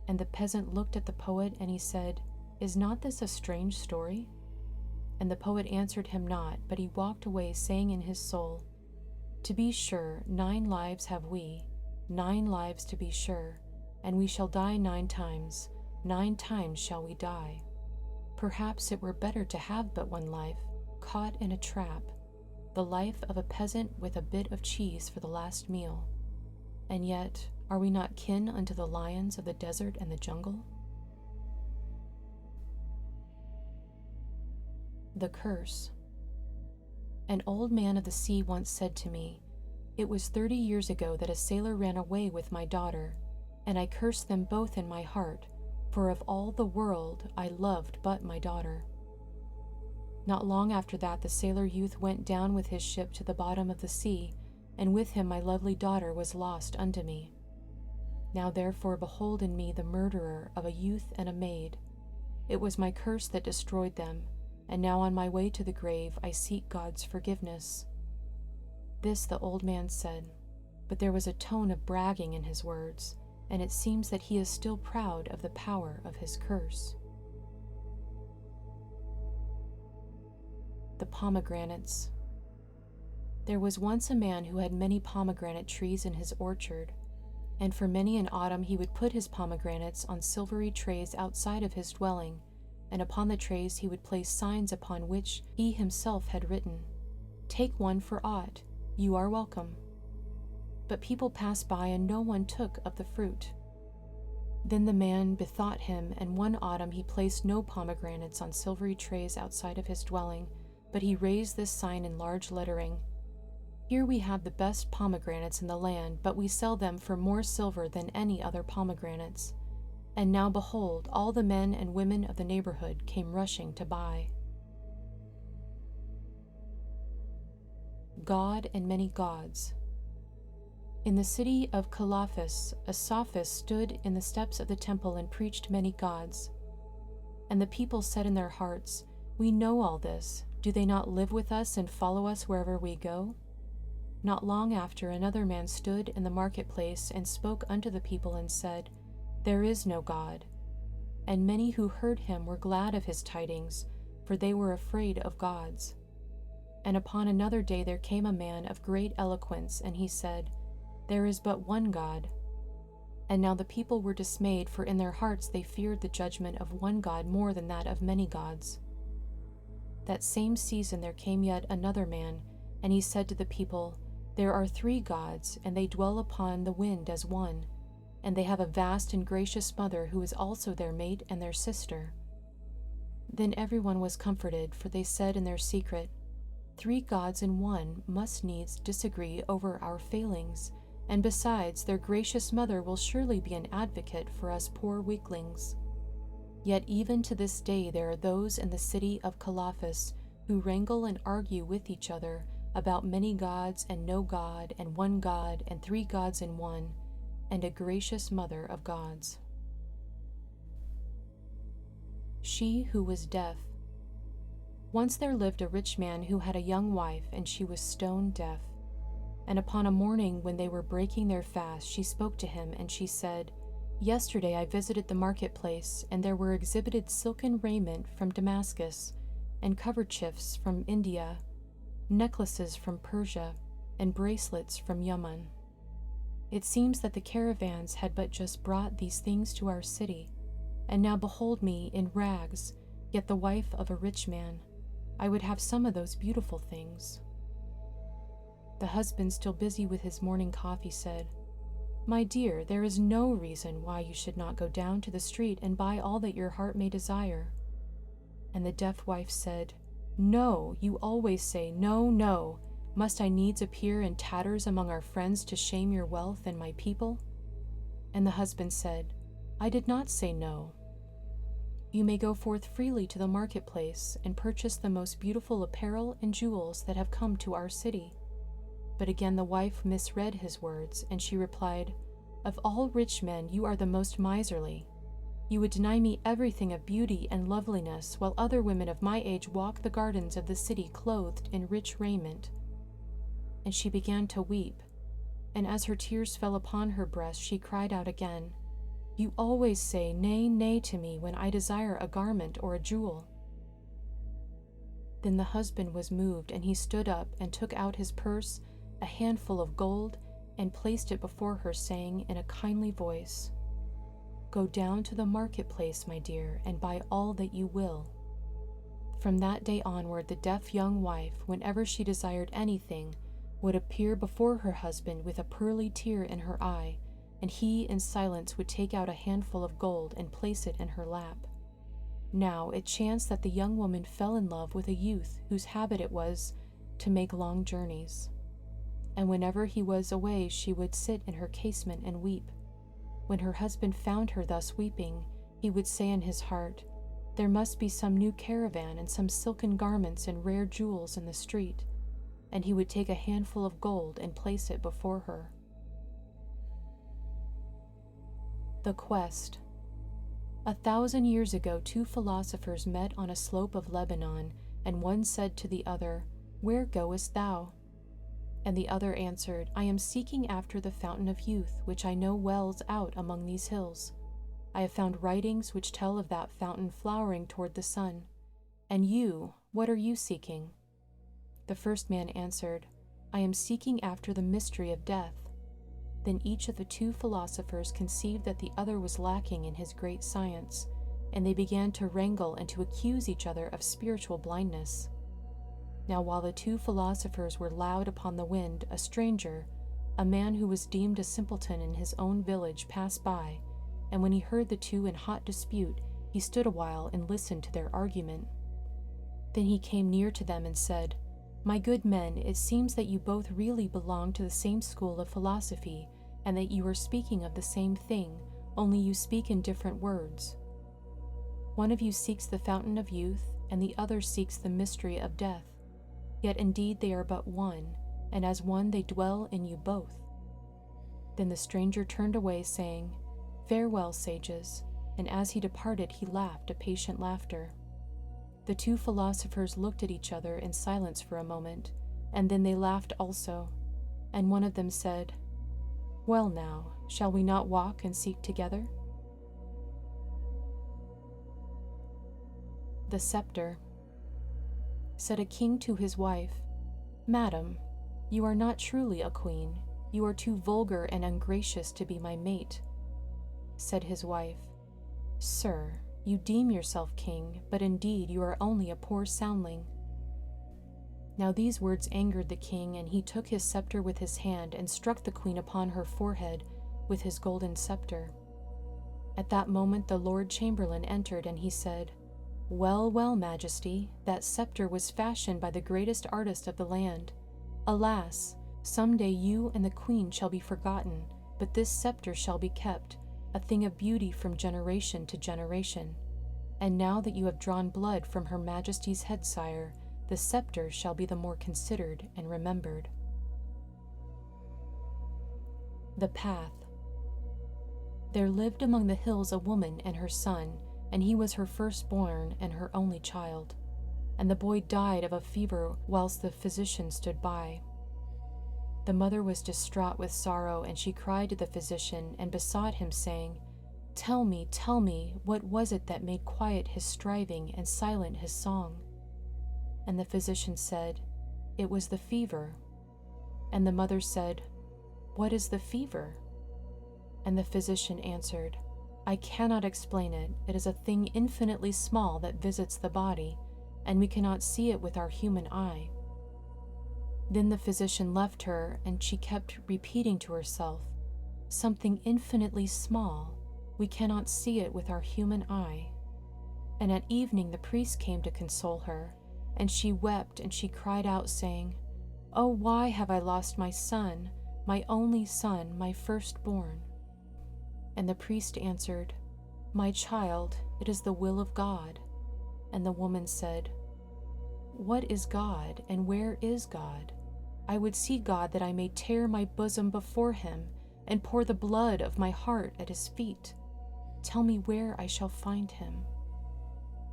Speaker 1: And the peasant looked at the poet, and he said, 'Is not this a strange story?' And the poet answered him not, but he walked away, saying in his soul, 'To be sure, 9 lives have we, 9 lives to be sure, and we shall die 9 times, 9 times shall we die. Perhaps it were better to have but 1 life, caught in a trap, the life of a peasant with a bit of cheese for the last meal. And yet, are we not kin unto the lions of the desert and the jungle?' The Curse. An old man of the sea once said to me, 'It was 30 years ago that a sailor ran away with my daughter, and I cursed them both in my heart, for of all the world I loved but my daughter.' Not long after that the sailor youth went down with his ship to the bottom of the sea, and with him my lovely daughter was lost unto me. Now therefore behold in me the murderer of a youth and a maid. It was my curse that destroyed them, and now on my way to the grave I seek God's forgiveness." This the old man said, but there was a tone of bragging in his words, and it seems that he is still proud of the power of his curse. The Pomegranates. There was once a man who had many pomegranate trees in his orchard, and for many an autumn he would put his pomegranates on silvery trays outside of his dwelling, and upon the trays he would place signs upon which he himself had written, "Take one for aught, you are welcome." But people passed by and no one took of the fruit. Then the man bethought him, and one autumn he placed no pomegranates on silvery trays outside of his dwelling, but he raised this sign in large lettering, Here we have the best pomegranates in the land, but we sell them for more silver than any other pomegranates. And now behold, all the men and women of the neighborhood came rushing to buy. God and many gods. In the city of Calaphus, a sophist stood in the steps of the temple and preached many gods. And the people said in their hearts, "We know all this. Do they not live with us and follow us wherever we go?" Not long after, another man stood in the marketplace and spoke unto the people and said, "There is no God." And many who heard him were glad of his tidings, for they were afraid of gods. And upon another day there came a man of great eloquence, and he said, "There is but one God." And now the people were dismayed, for in their hearts they feared the judgment of one God more than that of many gods. That same season there came yet another man, and he said to the people, "There are 3 gods, and they dwell upon the wind as one, and they have a vast and gracious mother who is also their mate and their sister." Then everyone was comforted, for they said in their secret, 3 gods in one must needs disagree over our failings, and besides, their gracious mother will surely be an advocate for us poor weaklings. Yet even to this day there are those in the city of Calaphus who wrangle and argue with each other about many gods and no God and one God and 3 gods in one, and a gracious mother of gods. She who was deaf. Once there lived a rich man who had a young wife, and she was stone deaf. And upon a morning when they were breaking their fast, she spoke to him, and she said, "Yesterday I visited the marketplace, and there were exhibited silken raiment from Damascus, and coverchiefs from India, necklaces from Persia, and bracelets from Yemen. It seems that the caravans had but just brought these things to our city, and now behold me in rags, yet the wife of a rich man. I would have some of those beautiful things." The husband, still busy with his morning coffee, said, "My dear, there is no reason why you should not go down to the street and buy all that your heart may desire." And the deaf wife said, "No, you always say, 'No, no. Must I needs appear in tatters among our friends to shame your wealth and my people?" And the husband said, "I did not say no. You may go forth freely to the marketplace and purchase the most beautiful apparel and jewels that have come to our city." But again the wife misread his words, and she replied, "Of all rich men you are the most miserly. You would deny me everything of beauty and loveliness, while other women of my age walk the gardens of the city clothed in rich raiment." And she began to weep, and as her tears fell upon her breast, she cried out again, "You always say nay, nay to me when I desire a garment or a jewel." Then the husband was moved, and he stood up and took out his purse, a handful of gold, and placed it before her, saying in a kindly voice, "Go down to the marketplace, my dear, and buy all that you will." From that day onward, the deaf young wife, whenever she desired anything, would appear before her husband with a pearly tear in her eye, and he in silence would take out a handful of gold and place it in her lap. Now it chanced that the young woman fell in love with a youth whose habit it was to make long journeys. And whenever he was away, she would sit in her casement and weep. When her husband found her thus weeping, he would say in his heart, "There must be some new caravan and some silken garments and rare jewels in the street," and he would take a handful of gold and place it before her. The Quest. 1,000 years ago, 2 philosophers met on a slope of Lebanon, and one said to the other, "Where goest thou?" And the other answered, "I am seeking after the fountain of youth, which I know wells out among these hills. I have found writings which tell of that fountain flowering toward the sun. And you, what are you seeking?" The first man answered, "I am seeking after the mystery of death." Then each of the 2 philosophers conceived that the other was lacking in his great science, and they began to wrangle and to accuse each other of spiritual blindness. Now while the 2 philosophers were loud upon the wind, a stranger, a man who was deemed a simpleton in his own village, passed by, and when he heard the 2 in hot dispute, he stood a while and listened to their argument. Then he came near to them and said, My good men, it seems that you both really belong to the same school of philosophy, and that you are speaking of the same thing, only you speak in different words. One of you seeks the fountain of youth, and the other seeks the mystery of death. Yet indeed they are but one, and as one they dwell in you both. Then the stranger turned away, saying, Farewell, sages, and as he departed he laughed a patient laughter. The two philosophers looked at each other in silence for a moment, and then they laughed also, and one of them said, Well now, shall we not walk and seek together? The Sceptre. Said a king to his wife, Madam, you are not truly a queen. You are too vulgar and ungracious to be my mate. Said his wife, Sir, you deem yourself king, but indeed you are only a poor soundling. Now these words angered the king, and he took his scepter with his hand and struck the queen upon her forehead with his golden scepter. At that moment the Lord Chamberlain entered, and he said, Well, well, Majesty, that scepter was fashioned by the greatest artist of the land. Alas, some day you and the queen shall be forgotten, but this scepter shall be kept, a thing of beauty from generation to generation. And now that you have drawn blood from Her Majesty's head, sire, the scepter shall be the more considered and remembered. The Path. There lived among the hills a woman and her son, and he was her firstborn and her only child. And the boy died of a fever whilst the physician stood by. The mother was distraught with sorrow, and she cried to the physician and besought him, saying, tell me, what was it that made quiet his striving and silent his song? And the physician said, It was the fever. And the mother said, What is the fever? And the physician answered, I cannot explain it. It is a thing infinitely small that visits the body, and we cannot see it with our human eye. Then the physician left her, and she kept repeating to herself, Something infinitely small. We cannot see it with our human eye. And at evening the priest came to console her, and she wept, and she cried out, saying, Oh, why have I lost my son, my only son, my firstborn? And the priest answered, My child, it is the will of God. And the woman said, What is God, and where is God? I would see God that I may tear my bosom before him, and pour the blood of my heart at his feet. Tell me where I shall find him.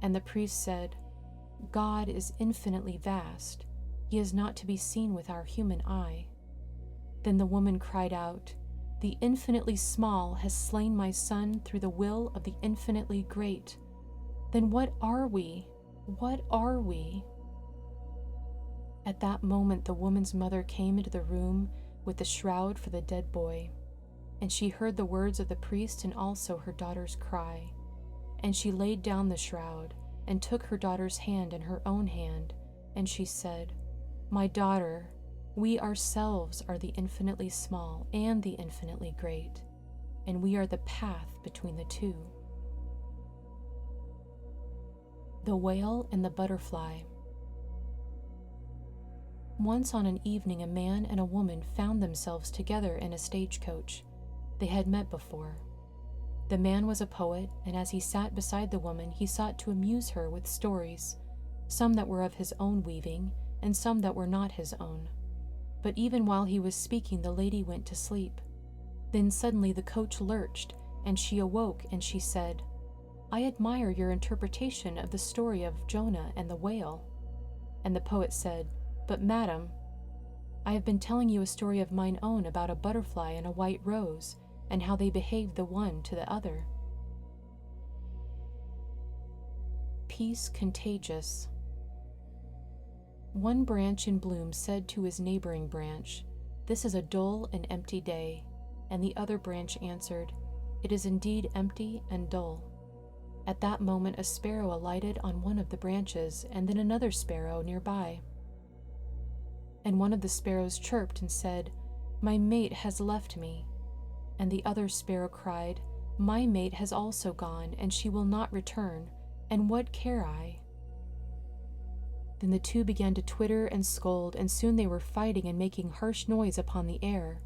Speaker 1: And the priest said, God is infinitely vast. He is not to be seen with our human eye. Then the woman cried out, The infinitely small has slain my son through the will of the infinitely great. Then what are we? What are we? At that moment the woman's mother came into the room with the shroud for the dead boy, and she heard the words of the priest and also her daughter's cry. And she laid down the shroud and took her daughter's hand in her own hand, and she said, My daughter, we ourselves are the infinitely small and the infinitely great, and we are the path between the two. The Whale and the Butterfly. Once on an evening, a man and a woman found themselves together in a stagecoach. They had met before. The man was a poet, and as he sat beside the woman, he sought to amuse her with stories, some that were of his own weaving, and some that were not his own. But even while he was speaking, the lady went to sleep. Then suddenly the coach lurched, and she awoke, and she said, I admire your interpretation of the story of Jonah and the whale. And the poet said, But madam, I have been telling you a story of mine own about a butterfly and a white rose, and how they behaved the one to the other. Peace Contagious. One branch in bloom said to his neighboring branch, This is a dull and empty day. And the other branch answered, It is indeed empty and dull. At that moment a sparrow alighted on one of the branches, and then another sparrow nearby. And one of the sparrows chirped and said, My mate has left me. And the other sparrow cried, My mate has also gone, and she will not return, and what care I? Then the two began to twitter and scold, and soon they were fighting and making harsh noise upon the air.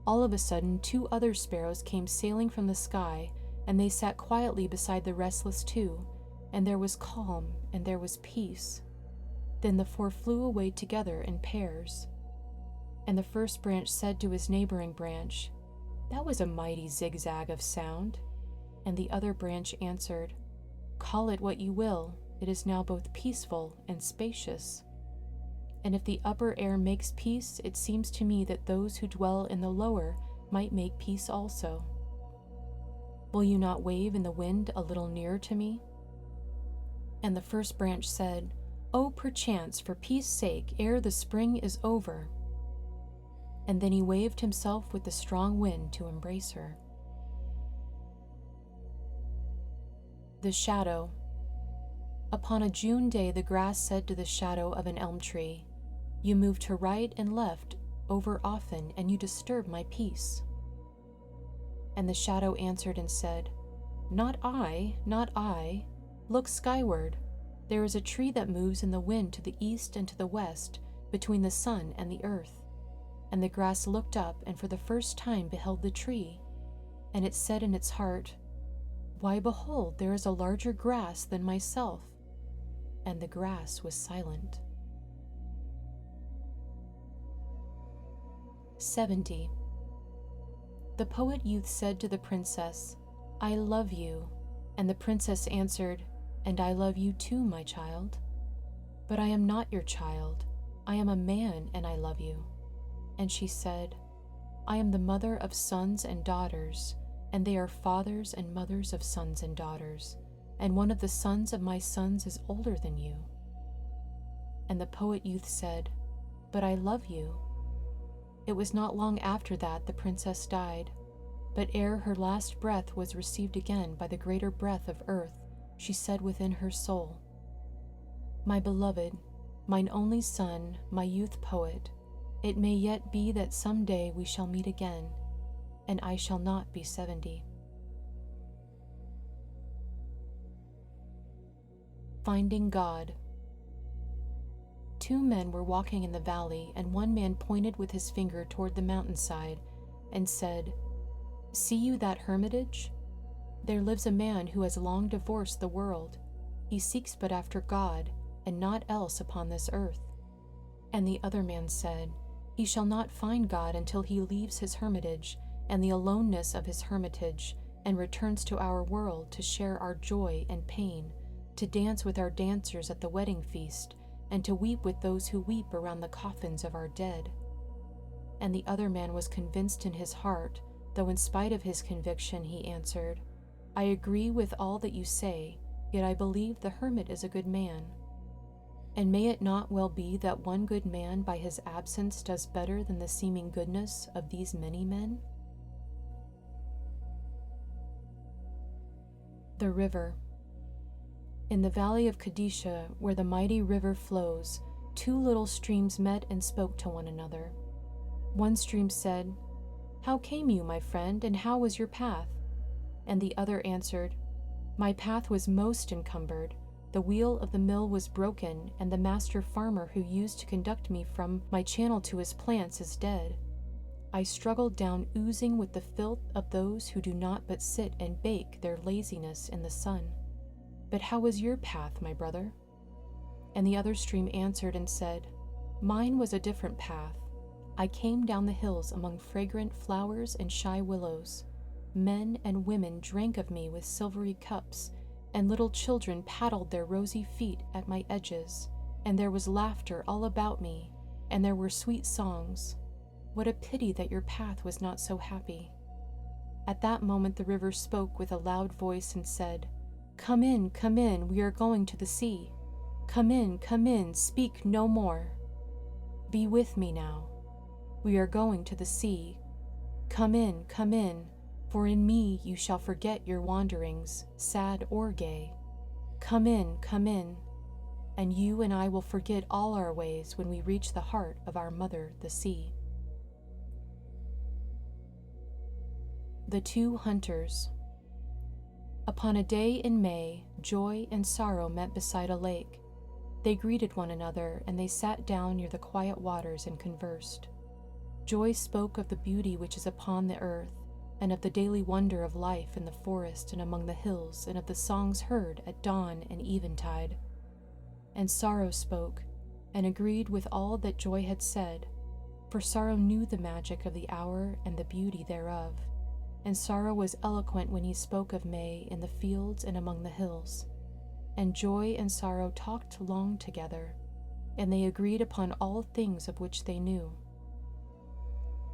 Speaker 1: All of a sudden, two other sparrows came sailing from the sky, and they sat quietly beside the restless two, and there was calm, and there was peace. Then the four flew away together in pairs. And the first branch said to his neighboring branch, "That was a mighty zigzag of sound." And the other branch answered, "Call it what you will, it is now both peaceful and spacious. And if the upper air makes peace, it seems to me that those who dwell in the lower might make peace also. Will you not wave in the wind a little nearer to me?" And the first branch said, "Oh, perchance, for peace sake, ere the spring is over." And then he waved himself with the strong wind to embrace her. The shadow. Upon a June day, the grass said to the shadow of an elm tree, "You move to right and left over often, and you disturb my peace." And the shadow answered and said, "Not I, not I. Look skyward. There is a tree that moves in the wind to the east and to the west, between the sun and the earth." And the grass looked up, and for the first time beheld the tree. And it said in its heart, "Why, behold, there is a larger grass than myself." And the grass was silent. 70. The poet youth said to the princess, "I love you." And the princess answered, "And I love you too, my child. But I am not your child. I am a man, and I love you." And she said, "I am the mother of sons and daughters, and they are fathers and mothers of sons and daughters, and one of the sons of my sons is older than you." And the poet youth said, "But I love you." It was not long after that the princess died, but ere her last breath was received again by the greater breath of earth, she said within her soul, "My beloved, mine only son, my youth poet, it may yet be that some day we shall meet again, and I shall not be 70. Finding God. Two men were walking in the valley, and one man pointed with his finger toward the mountainside and said, "See you that hermitage? There lives a man who has long divorced the world. He seeks but after God, and not else upon this earth." And the other man said, "He shall not find God until he leaves his hermitage and the aloneness of his hermitage, and returns to our world to share our joy and pain, to dance with our dancers at the wedding feast, and to weep with those who weep around the coffins of our dead." And the other man was convinced in his heart, though in spite of his conviction he answered, "I agree with all that you say, yet I believe the hermit is a good man. And may it not well be that one good man by his absence does better than the seeming goodness of these many men?" The river. In the valley of Kadisha, where the mighty river flows, two little streams met and spoke to one another. One stream said, "How came you, my friend, and how was your path?" And the other answered, "My path was most encumbered. The wheel of the mill was broken, and the master farmer who used to conduct me from my channel to his plants is dead. I struggled down oozing with the filth of those who do not but sit and bake their laziness in the sun. But how was your path, my brother?" And the other stream answered and said, "Mine was a different path. I came down the hills among fragrant flowers and shy willows. Men and women drank of me with silvery cups, and little children paddled their rosy feet at my edges, and there was laughter all about me, and there were sweet songs. What a pity that your path was not so happy." At that moment the river spoke with a loud voice and said, come in, we are going to the sea. Come in, speak no more. Be with me now. We are going to the sea. Come in, for in me you shall forget your wanderings, sad or gay. Come in, and you and I will forget all our ways when we reach the heart of our mother, the sea. The Two Hunters. Upon a day in May, joy and sorrow met beside a lake. They greeted one another, and they sat down near the quiet waters and conversed. Joy spoke of the beauty which is upon the earth, and of the daily wonder of life in the forest and among the hills, and of the songs heard at dawn and eventide. And Sorrow spoke, and agreed with all that Joy had said, for Sorrow knew the magic of the hour and the beauty thereof, and Sorrow was eloquent when he spoke of May in the fields and among the hills. And Joy and Sorrow talked long together, and they agreed upon all things of which they knew.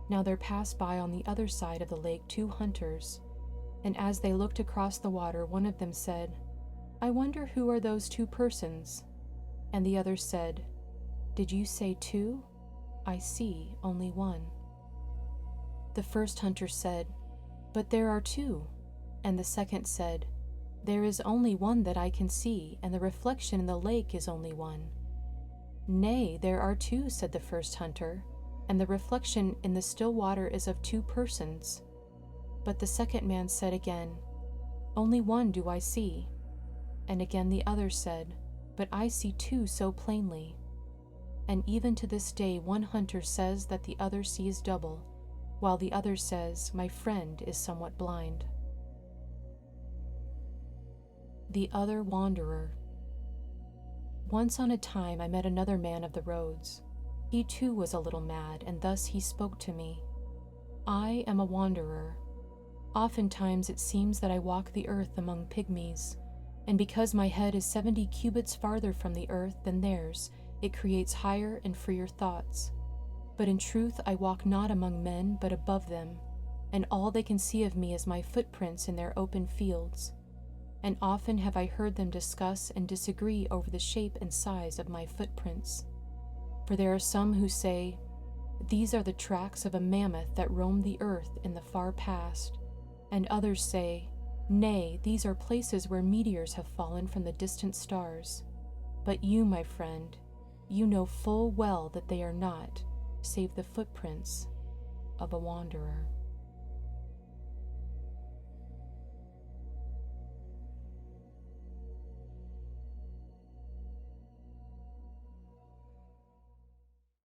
Speaker 1: Now there passed by on the other side of the lake 2 hunters, and as they looked across the water, one of them said, "I wonder who are those 2 persons?" And the other said, "Did you say 2? I see only 1. The first hunter said, "But there are 2. And the second said, "There is only one that I can see, and the reflection in the lake is only one." "Nay, there are 2, said the first hunter, "and the reflection in the still water is of 2 persons." But the second man said again, "Only one do I see." And again the other said, "But I see 2 so plainly." And even to this day one hunter says that the other sees double, while the other says, "My friend is somewhat blind." The Other Wanderer. Once on a time I met another man of the roads. He too was a little mad, and thus he spoke to me. "I am a wanderer. Oftentimes it seems that I walk the earth among pygmies, and because my head is 70 cubits farther from the earth than theirs, it creates higher and freer thoughts. But in truth I walk not among men, but above them, and all they can see of me is my footprints in their open fields. And often have I heard them discuss and disagree over the shape and size of my footprints. For there are some who say, 'These are the tracks of a mammoth that roamed the earth in the far past,' and others say, 'Nay, these are places where meteors have fallen from the distant stars.' But you, my friend, you know full well that they are not, save the footprints of a wanderer."